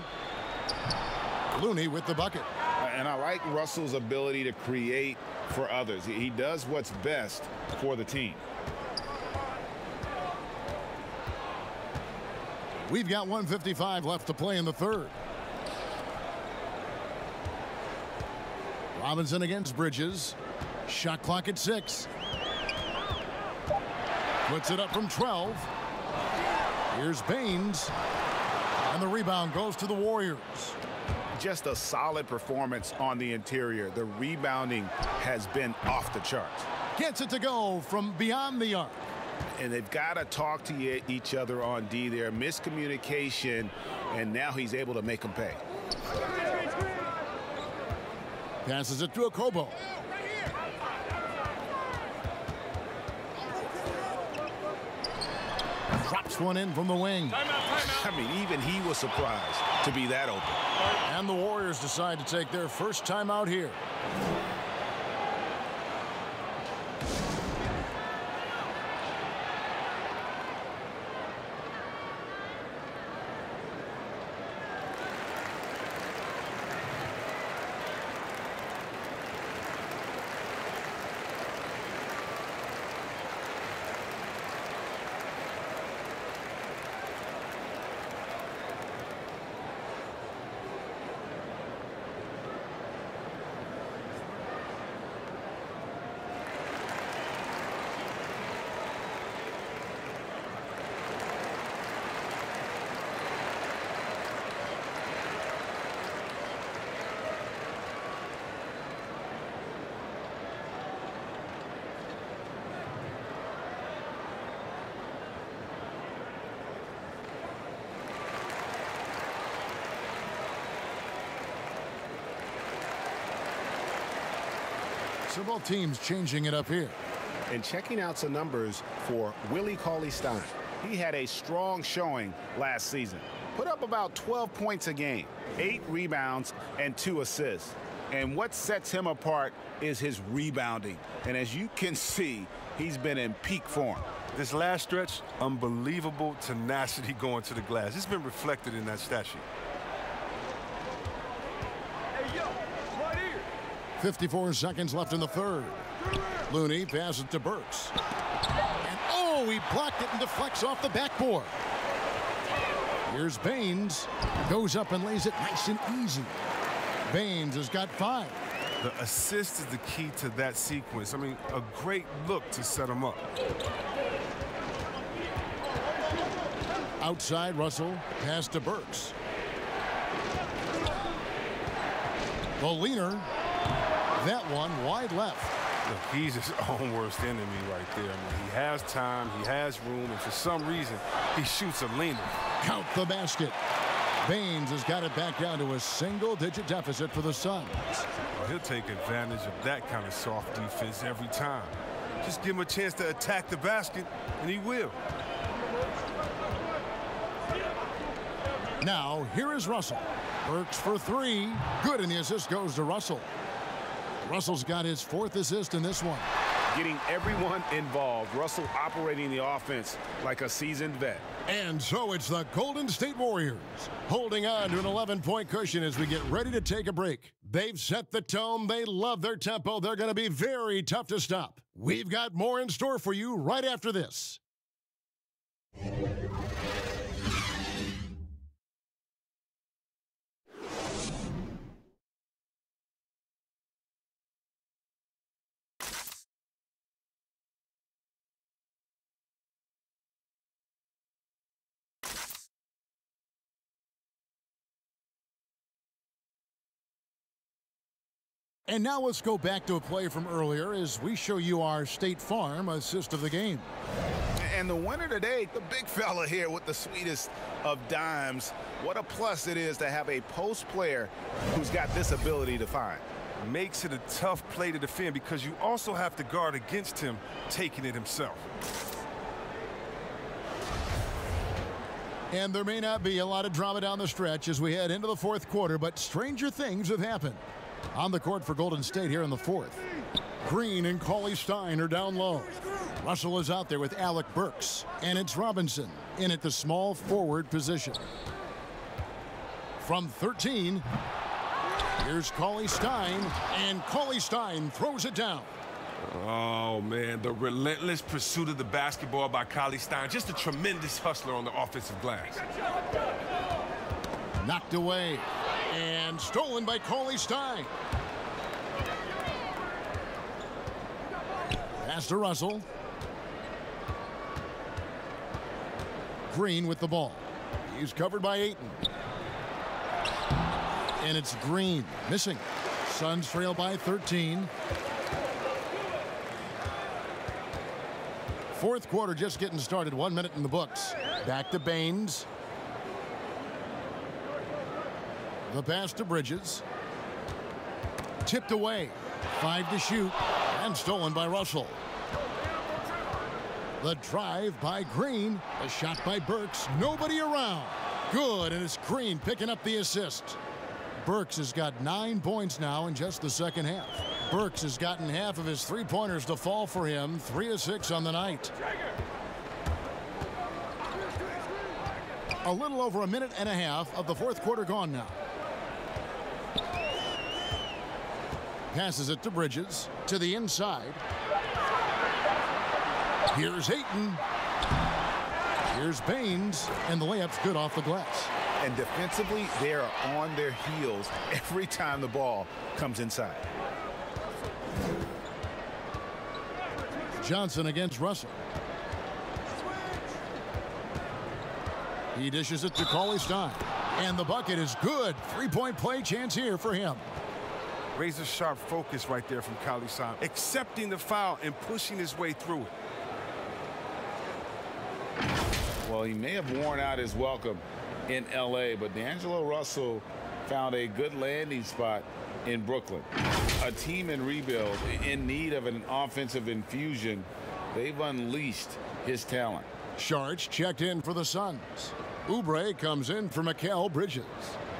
[SPEAKER 1] Looney with the bucket.
[SPEAKER 2] And I like Russell's ability to create for others. He does what's best for the team.
[SPEAKER 1] We've got 1:55 left to play in the third. Robinson against Bridges. Shot clock at 6. Puts it up from 12. Here's Baines. And the rebound goes to the Warriors.
[SPEAKER 5] Just a solid performance on the interior. The rebounding has been off the charts.
[SPEAKER 1] Gets it to go from beyond the arc.
[SPEAKER 5] And they've got to talk to each other on D there. Miscommunication, and now he's able to make them pay.
[SPEAKER 1] Passes it to Okobo. Drops one in from the wing.
[SPEAKER 5] I mean, even he was surprised to be that open.
[SPEAKER 1] And the Warriors decide to take their first timeout here. So both teams changing it up here.
[SPEAKER 5] And checking out some numbers for Willie Cauley-Stein. He had a strong showing last season. Put up about 12 points a game, 8 rebounds, and 2 assists. And what sets him apart is his rebounding. And as you can see, he's been in peak form.
[SPEAKER 3] This last stretch, unbelievable tenacity going to the glass. It's been reflected in that stat sheet.
[SPEAKER 1] 54 seconds left in the third. Looney passes to Burks. And oh, he blocked it and deflects off the backboard. Here's Baines. Goes up and lays it nice and easy. Baines has got 5.
[SPEAKER 3] The assist is the key to that sequence. I mean, a great look to set him up.
[SPEAKER 1] Outside, Russell. Pass to Burks. The leaner. That one wide left.
[SPEAKER 3] Look, he's his own worst enemy right there. I mean, he has time, he has room, and for some reason, he shoots a leaner.
[SPEAKER 1] Count the basket. Baines has got it back down to a single-digit deficit for the Suns.
[SPEAKER 3] Well, he'll take advantage of that kind of soft defense every time. Just give him a chance to attack the basket, and he will.
[SPEAKER 1] Now, here is Russell. Burks for 3. Good, and the assist goes to Russell. Russell's got his 4th assist in this one.
[SPEAKER 5] Getting everyone involved. Russell operating the offense like a seasoned vet.
[SPEAKER 1] And so it's the Golden State Warriors holding on to an 11-point cushion as we get ready to take a break. They've set the tone. They love their tempo. They're going to be very tough to stop. We've got more in store for you right after this. And now let's go back to a play from earlier as we show you our State Farm assist of the game.
[SPEAKER 5] And the winner today, the big fella here with the sweetest of dimes. What a plus it is to have a post player who's got this ability to find.
[SPEAKER 3] Makes it a tough play to defend because you also have to guard against him taking it himself.
[SPEAKER 1] And there may not be a lot of drama down the stretch as we head into the fourth quarter, but stranger things have happened. On the court for Golden State here in the fourth. Green and Cauley Stein are down low. Russell is out there with Alec Burks, and it's Robinson in at the small forward position. From 13, here's Cauley Stein, and Cauley Stein throws it down.
[SPEAKER 4] Oh, man, the relentless pursuit of the basketball by Cauley Stein. Just a tremendous hustler on the offensive glass.
[SPEAKER 1] Knocked away and stolen by Cauley Stein. Pass to Russell. Green with the ball. He's covered by Aiden. And it's Green missing. Suns trail by 13. Fourth quarter just getting started. 1 minute in the books. Back to Baines. The pass to Bridges. Tipped away. 5 to shoot. And stolen by Russell. The drive by Green. The shot by Burks. Nobody around. Good, and it's Green picking up the assist. Burks has got 9 points now in just the second half. Burks has gotten half of his three-pointers to fall for him. 3 of 6 on the night. A little over a minute and a half of the fourth quarter gone now. Passes it to Bridges. To the inside. Here's Aiden. Here's Baines. And the layup's good off the glass.
[SPEAKER 5] And defensively, they are on their heels every time the ball comes inside.
[SPEAKER 1] Johnson against Russell. He dishes it to Cauley Stein. And the bucket is good. Three-point play chance here for him.
[SPEAKER 3] Razor-sharp focus right there from Cauley Stein. Accepting the foul and pushing his way through it.
[SPEAKER 2] Well, he may have worn out his welcome in L.A., but D'Angelo Russell found a good landing spot in Brooklyn. A team in rebuild, in need of an offensive infusion. They've unleashed his talent.
[SPEAKER 1] Sharch checked in for the Suns. Oubre comes in for Mikal Bridges.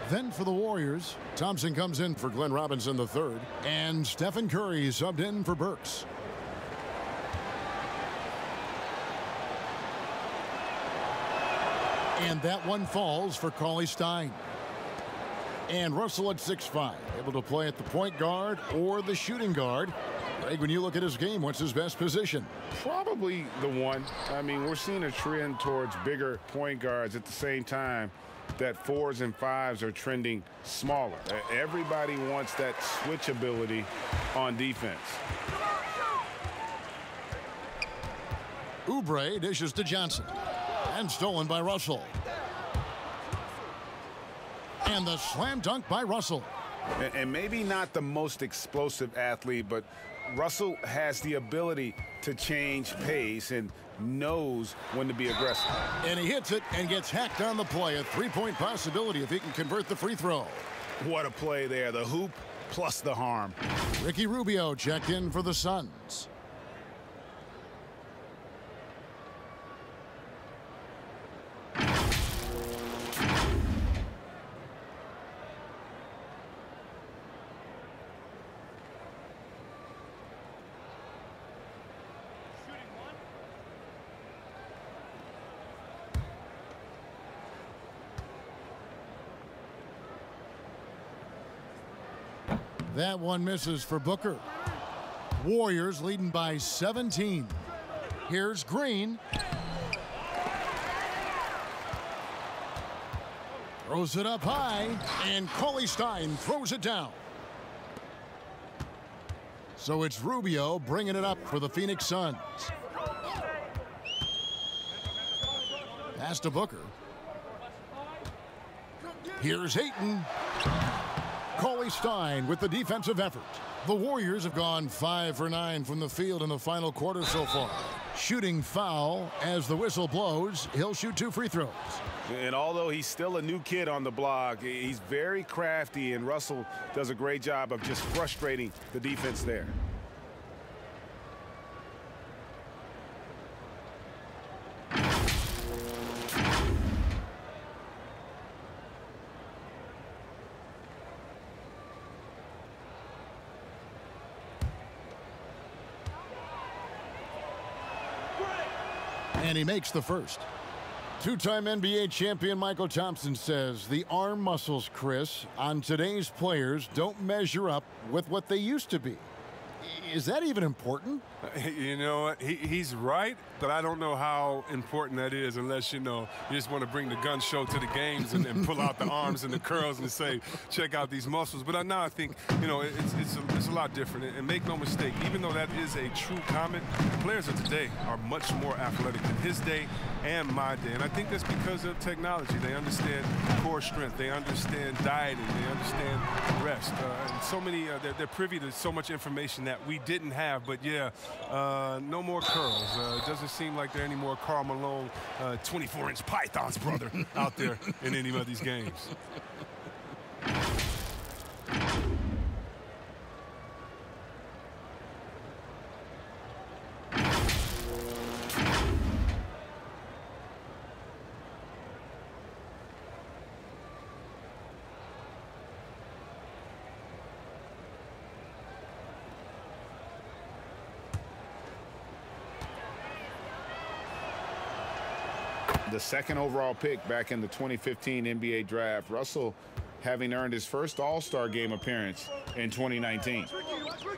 [SPEAKER 1] Then for the Warriors, Thompson comes in for Glenn Robinson III, and Stephen Curry subbed in for Burks. And that one falls for Cauley Stein. And Russell at 6'5", able to play at the point guard or the shooting guard. Greg, when you look at his game, what's his best position?
[SPEAKER 2] Probably the one. I mean, we're seeing a trend towards bigger point guards at the same time that 4s and 5s are trending smaller. Everybody wants that switch ability on defense.
[SPEAKER 1] Oubre dishes to Johnson. And stolen by Russell. And the slam dunk by Russell.
[SPEAKER 5] And maybe not the most explosive athlete, but Russell has the ability to change pace and knows when to be aggressive.
[SPEAKER 1] And he hits it and gets hacked on the play. A three-point possibility if he can convert the free throw.
[SPEAKER 5] What a play there. The hoop plus the harm.
[SPEAKER 1] Ricky Rubio checked in for the Suns. That one misses for Booker. Warriors leading by 17. Here's Green. Throws it up high, and Cauley Stein throws it down. So it's Rubio bringing it up for the Phoenix Suns. Pass to Booker. Here's Aiden. Cauley Stein with the defensive effort. The Warriors have gone 5 for 9 from the field in the final quarter so far. Shooting foul as the whistle blows. He'll shoot 2 free throws.
[SPEAKER 5] And although he's still a new kid on the block, he's very crafty, and Russell does a great job of just frustrating the defense there.
[SPEAKER 1] And he makes the first. Two-time NBA champion Michael Thompson says the arm muscles, Chris, on today's players don't measure up with what they used to be. Is that even important?
[SPEAKER 3] You know what? He's right, but I don't know how important that is unless, you know, you just want to bring the gun show to the games and pull out the arms and the curls and say, check out these muscles. But now I think, you know, it's a lot different. And make no mistake, even though that is a true comment, players of today are much more athletic than his day and my day. And I think that's because of technology. They understand core strength. They understand dieting. They understand rest. And so many, they're privy to so much information that we didn't have. But, yeah, no more curls. It doesn't seem like there are any more Karl Malone 24-inch pythons, brother, out there in any of these games.
[SPEAKER 5] The second overall pick back in the 2015 NBA draft. Russell having earned his first All-Star game appearance in 2019.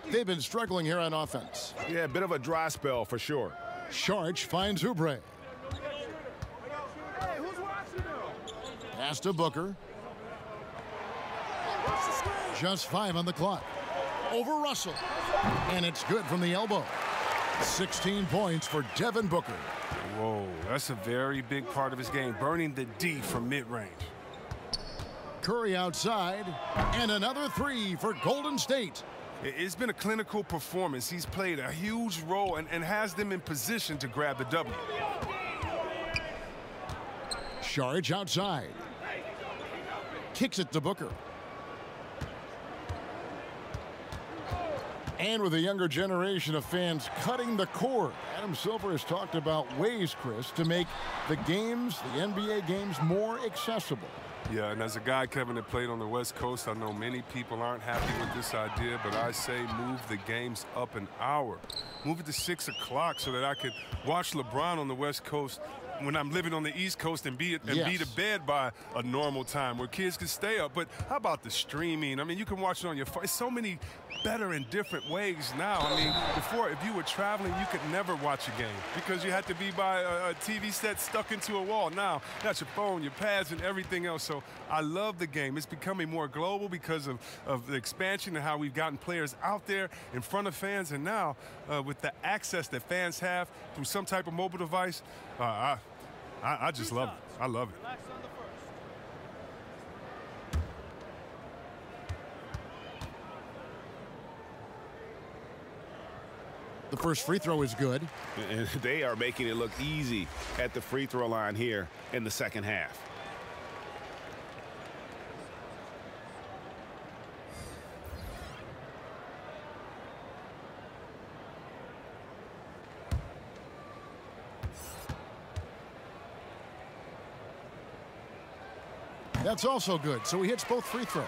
[SPEAKER 1] They've been struggling here on offense.
[SPEAKER 5] Yeah, a bit of a dry spell for sure.
[SPEAKER 1] Sharch finds Oubre. Pass to Booker. Just 5 on the clock. Over Russell. And it's good from the elbow. 16 points for Devin Booker.
[SPEAKER 3] Whoa, that's a very big part of his game, burning the D from mid-range.
[SPEAKER 1] Curry outside, and another 3 for Golden State.
[SPEAKER 3] It's been a clinical performance. He's played a huge role and has them in position to grab the W.
[SPEAKER 1] Sharch outside. Kicks it to Booker. And with a younger generation of fans cutting the cord, Adam Silver has talked about ways, Chris, to make the games, the NBA games, more accessible.
[SPEAKER 3] Yeah, and as a guy, Kevin, that played on the West Coast, I know many people aren't happy with this idea, but I say move the games up an hour. Move it to 6 o'clock so that I could watch LeBron on the West Coast when I'm living on the East Coast and be to bed by a normal time where kids can stay up. But how about the streaming? I mean, you can watch it on your phone. It's so many better and different ways now. I mean, before, if you were traveling, you could never watch a game because you had to be by a TV set stuck into a wall. Now, that's your phone, your pads, and everything else. So I love the game. It's becoming more global because of the expansion and how we've gotten players out there in front of fans. And now, with the access that fans have through some type of mobile device, I just love it. I love it.
[SPEAKER 1] The first free throw is good.
[SPEAKER 5] And they are making it look easy at the free throw line here in the second half.
[SPEAKER 1] That's also good, so he hits both free throws.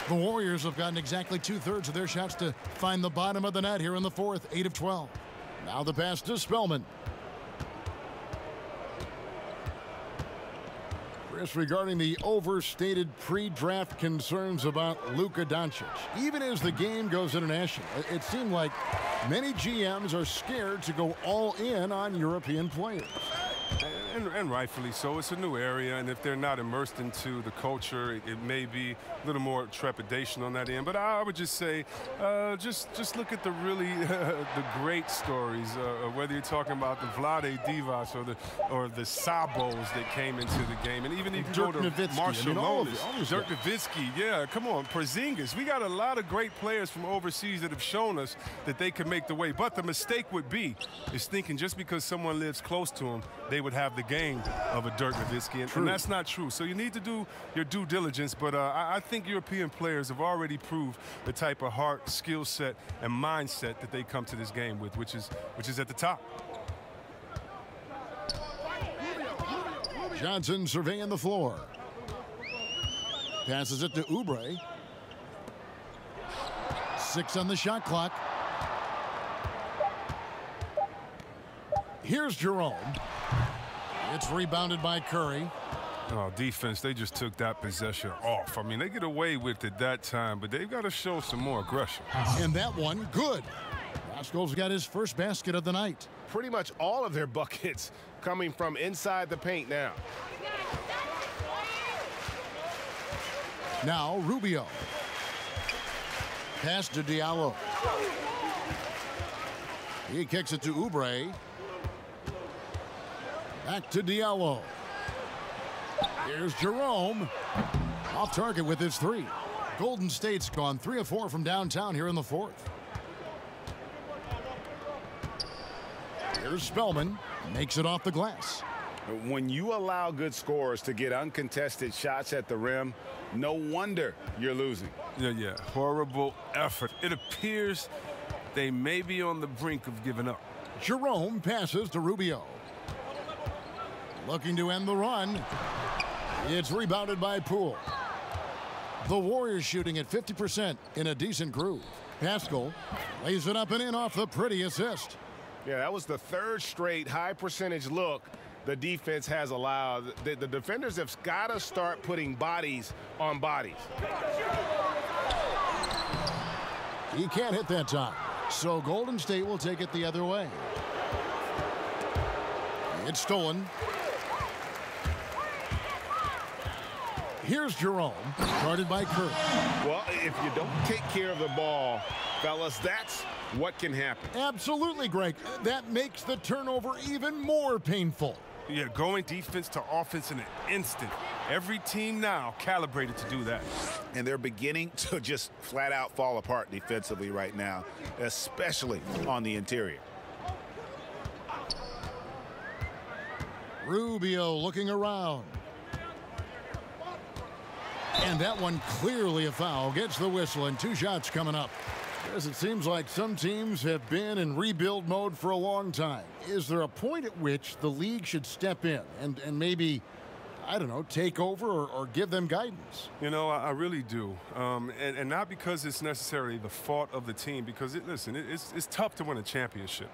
[SPEAKER 1] The Warriors have gotten exactly 2/3 of their shots to find the bottom of the net here in the fourth, 8 of 12. Now the pass to Spellman. Chris, regarding the overstated pre-draft concerns about Luka Doncic, even as the game goes international, it seemed like many GMs are scared to go all in on European players.
[SPEAKER 3] and rightfully so. It's a new area, and if they're not immersed into the culture, it may be a little more trepidation on that end. But I would just say, just look at the really the great stories, whether you're talking about the Vlade Divas or the Sabos that came into the game, and even if you go to Marshall Monis, Dirk Nowitzki, yeah, come on, Porzingis. We got a lot of great players from overseas that have shown us that they can make the way. But the mistake would be is thinking just because someone lives close to them, they would have the game of a Dirk Nowitzki, and that's not true. So you need to do your due diligence, but I think European players have already proved the type of heart, skill set, and mindset that they come to this game with, which is at the top.
[SPEAKER 1] Johnson surveying the floor. Passes it to Oubre. 6 on the shot clock. Here's Jerome. It's rebounded by Curry.
[SPEAKER 3] Oh, defense, they just took that possession off. I mean, they get away with it that time, but they've got to show some more aggression.
[SPEAKER 1] And that one, good. Pascal's got his first basket of the night.
[SPEAKER 12] Pretty much all of their buckets coming from inside the paint now.
[SPEAKER 1] Now Rubio. Pass to Diallo. He kicks it to Oubre. Back to Diallo. Here's Jerome. Off target with his 3. Golden State's gone 3 of 4 from downtown here in the 4th. Here's Spellman. Makes it off the glass.
[SPEAKER 2] When you allow good scorers to get uncontested shots at the rim, no wonder you're losing.
[SPEAKER 3] Yeah. Horrible effort. It appears they may be on the brink of giving up.
[SPEAKER 1] Jerome passes to Rubio. Looking to end the run. It's rebounded by Poole. The Warriors shooting at 50% in a decent groove. Pascal lays it up and in off the pretty assist.
[SPEAKER 12] Yeah, that was the 3rd straight high percentage look the defense has allowed. The defenders have got to start putting bodies on bodies.
[SPEAKER 1] He can't hit that time, so Golden State will take it the other way. It's stolen. Here's Jerome, guarded by Curry.
[SPEAKER 2] Well, if you don't take care of the ball, fellas, that's what can happen.
[SPEAKER 1] Absolutely, Greg. That makes the turnover even more painful.
[SPEAKER 3] Yeah, going defense to offense in an instant. Every team now calibrated to do that.
[SPEAKER 5] And they're beginning to just flat out fall apart defensively right now, especially on the interior.
[SPEAKER 1] Rubio looking around. And that one clearly a foul. Gets the whistle and 2 shots coming up. As it seems like some teams have been in rebuild mode for a long time. Is there a point at which the league should step in and maybe, I don't know, take over or give them guidance?
[SPEAKER 3] You know, I really do. And not because it's necessarily the fault of the team, because, it's tough to win a championship.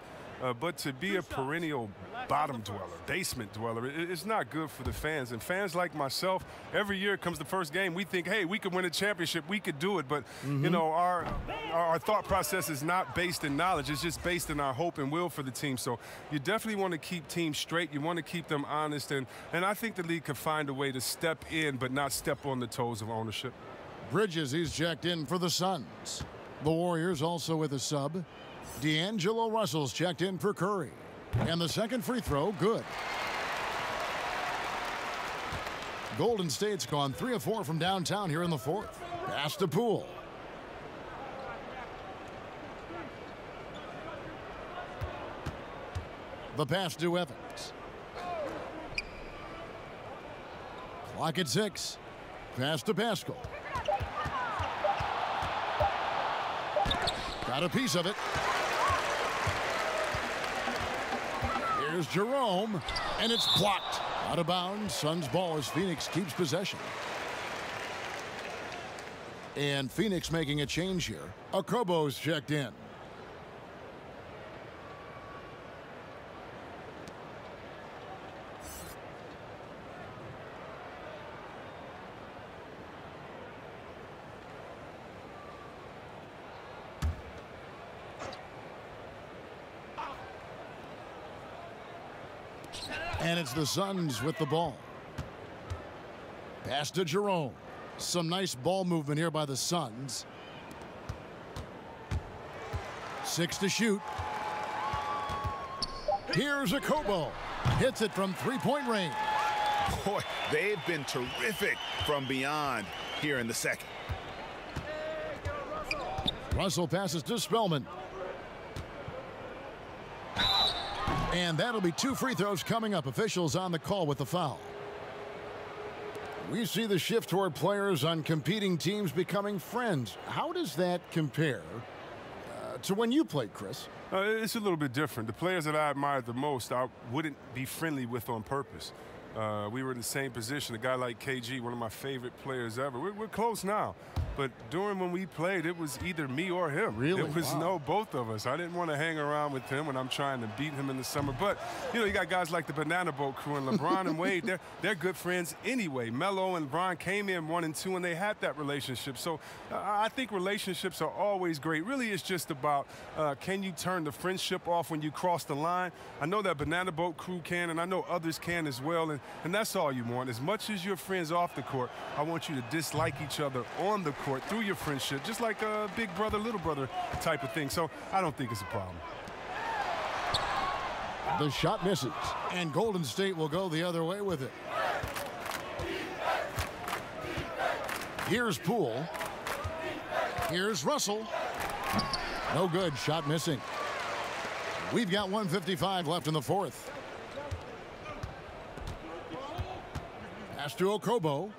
[SPEAKER 3] But to be a perennial bottom dweller, basement dweller, it's not good for the fans. And fans like myself, every year comes the first game, we think, hey, we could win a championship, we could do it. But, you know, our thought process is not based in knowledge. It's just based in our hope and will for the team. So you definitely want to keep teams straight. You want to keep them honest. And I think the league could find a way to step in but not step on the toes of ownership.
[SPEAKER 1] Bridges, he's checked in for the Suns. The Warriors also with a sub. D'Angelo Russell's checked in for Curry. And the second free throw, good. Golden State's gone 3 of 4 from downtown here in the 4th. Pass to Poole. The pass to Evans. Clock at 6. Pass to Pascal. Got a piece of it. Here's Jerome, and it's blocked. Out of bounds. Suns ball as Phoenix keeps possession. And Phoenix making a change here. Okobo's checked in. And it's the Suns with the ball. Pass to Jerome. Some nice ball movement here by the Suns. 6 to shoot. Here's a Kobo. Hits it from three-point range.
[SPEAKER 5] Boy, they've been terrific from beyond here in the second.
[SPEAKER 1] Russell passes to Spellman. And that'll be 2 free throws coming up. Officials on the call with the foul. We see the shift toward players on competing teams becoming friends. How does that compare to when you played, Chris?
[SPEAKER 3] It's a little bit different. The players that I admired the most, I wouldn't be friendly with on purpose. We were in the same position. A guy like KG, one of my favorite players ever. We're close now. But during when we played, it was either me or him.
[SPEAKER 1] Really?
[SPEAKER 3] It was both of us. I didn't want to hang around with him when I'm trying to beat him in the summer. But, you got guys like the Banana Boat crew and LeBron and Wade. They're good friends anyway. Melo and LeBron came in 1 and 2, and they had that relationship. So I think relationships are always great. Really, it's just about can you turn the friendship off when you cross the line? I know that Banana Boat crew can, and I know others can as well. And that's all you want. As much as you're friends off the court, I want you to dislike each other on the court through your friendship, just like a big brother, little brother type of thing. So I don't think it's a problem.
[SPEAKER 1] The shot misses, and Golden State will go the other way with it. Here's Poole. Here's Russell. No good. Shot missing. We've got 1:55 left in the fourth. Pass to Okobo.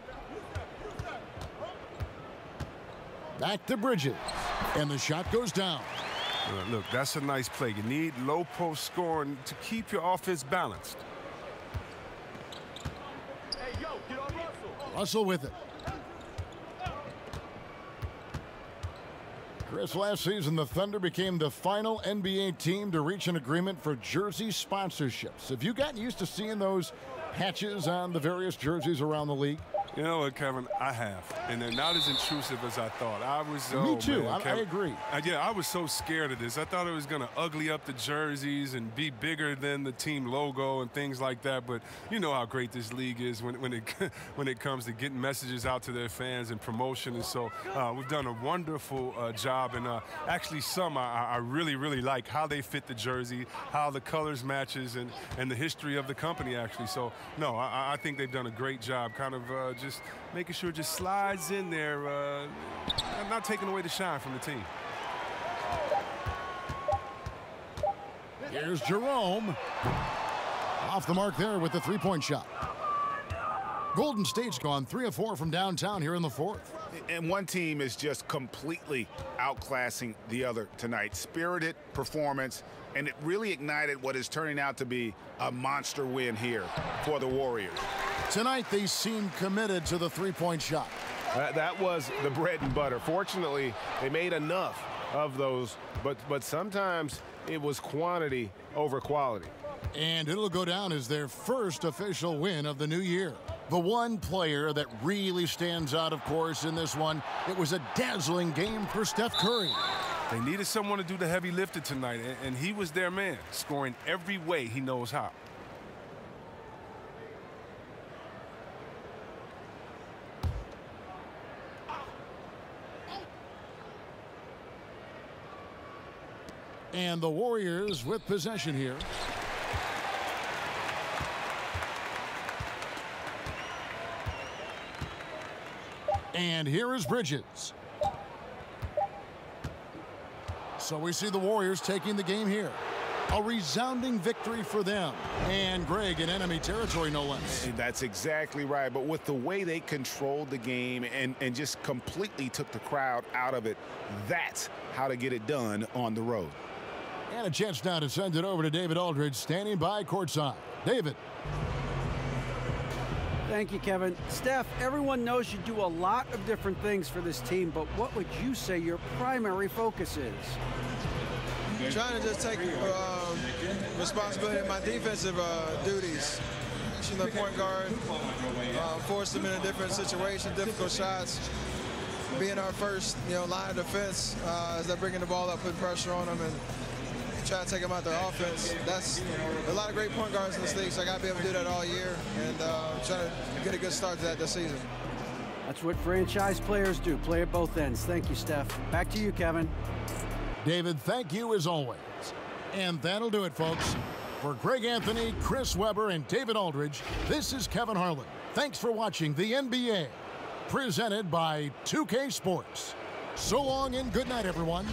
[SPEAKER 1] Back to Bridges. And the shot goes down.
[SPEAKER 3] Look, that's a nice play. You need low post scoring to keep your offense balanced.
[SPEAKER 1] Hey, yo, get on Russell. Russell with it. Chris, last season the Thunder became the final NBA team to reach an agreement for jersey sponsorships. Have you gotten used to seeing those patches on the various jerseys around the league?
[SPEAKER 3] You know what, Kevin? I have. And they're not as intrusive as I thought. I was.
[SPEAKER 1] Me too.
[SPEAKER 3] Man,
[SPEAKER 1] I agree.
[SPEAKER 3] Yeah, I was so scared of this. I thought it was going to ugly up the jerseys and be bigger than the team logo and things like that. But you know how great this league is when it comes to getting messages out to their fans and promotion. And so we've done a wonderful job. And actually, some I really, really like how they fit the jersey, how the colors matches, and the history of the company, actually. So, no, I think they've done a great job kind of just making sure it just slides in there, not taking away the shine from the team.
[SPEAKER 1] Here's Jerome. Off the mark there with the three-point shot. Golden State's gone 3 of 4 from downtown here in the fourth.
[SPEAKER 5] And one team is just completely outclassing the other tonight. Spirited performance, and it really ignited what is turning out to be a monster win here for the Warriors.
[SPEAKER 1] Tonight, they seem committed to the three-point shot.
[SPEAKER 12] That was the bread and butter. Fortunately, they made enough of those, but sometimes it was quantity over quality.
[SPEAKER 1] And it'll go down as their first official win of the new year. The one player that really stands out, of course, in this one, it was a dazzling game for Steph Curry.
[SPEAKER 3] They needed someone to do the heavy lifting tonight, and he was their man, scoring every way he knows how.
[SPEAKER 1] And the Warriors with possession here. And here is Bridges. So we see the Warriors taking the game here. A resounding victory for them. And Greg in enemy territory, no less.
[SPEAKER 5] That's exactly right. But with the way they controlled the game and just completely took the crowd out of it, that's how to get it done on the road.
[SPEAKER 1] And a chance now to send it over to David Aldridge, standing by courtside. David.
[SPEAKER 7] Thank you, Kevin. Steph, everyone knows you do a lot of different things for this team, but what would you say your primary focus is?
[SPEAKER 13] Trying to just take responsibility of my defensive duties. The point guard, force them into different situations, difficult shots. Being our first, line of defense as they're bringing the ball up, putting pressure on them, and try to take them out their offense. That's a lot of great point guards in this league, so I got to be able to do that all year and try to get a good start to that this season.
[SPEAKER 7] That's what franchise players do, play at both ends. Thank you, Steph. Back to you, Kevin.
[SPEAKER 1] David, thank you as always. And that'll do it, folks. For Greg Anthony, Chris Webber, and David Aldridge, this is Kevin Harlan. Thanks for watching the NBA, presented by 2K Sports. So long and good night, everyone.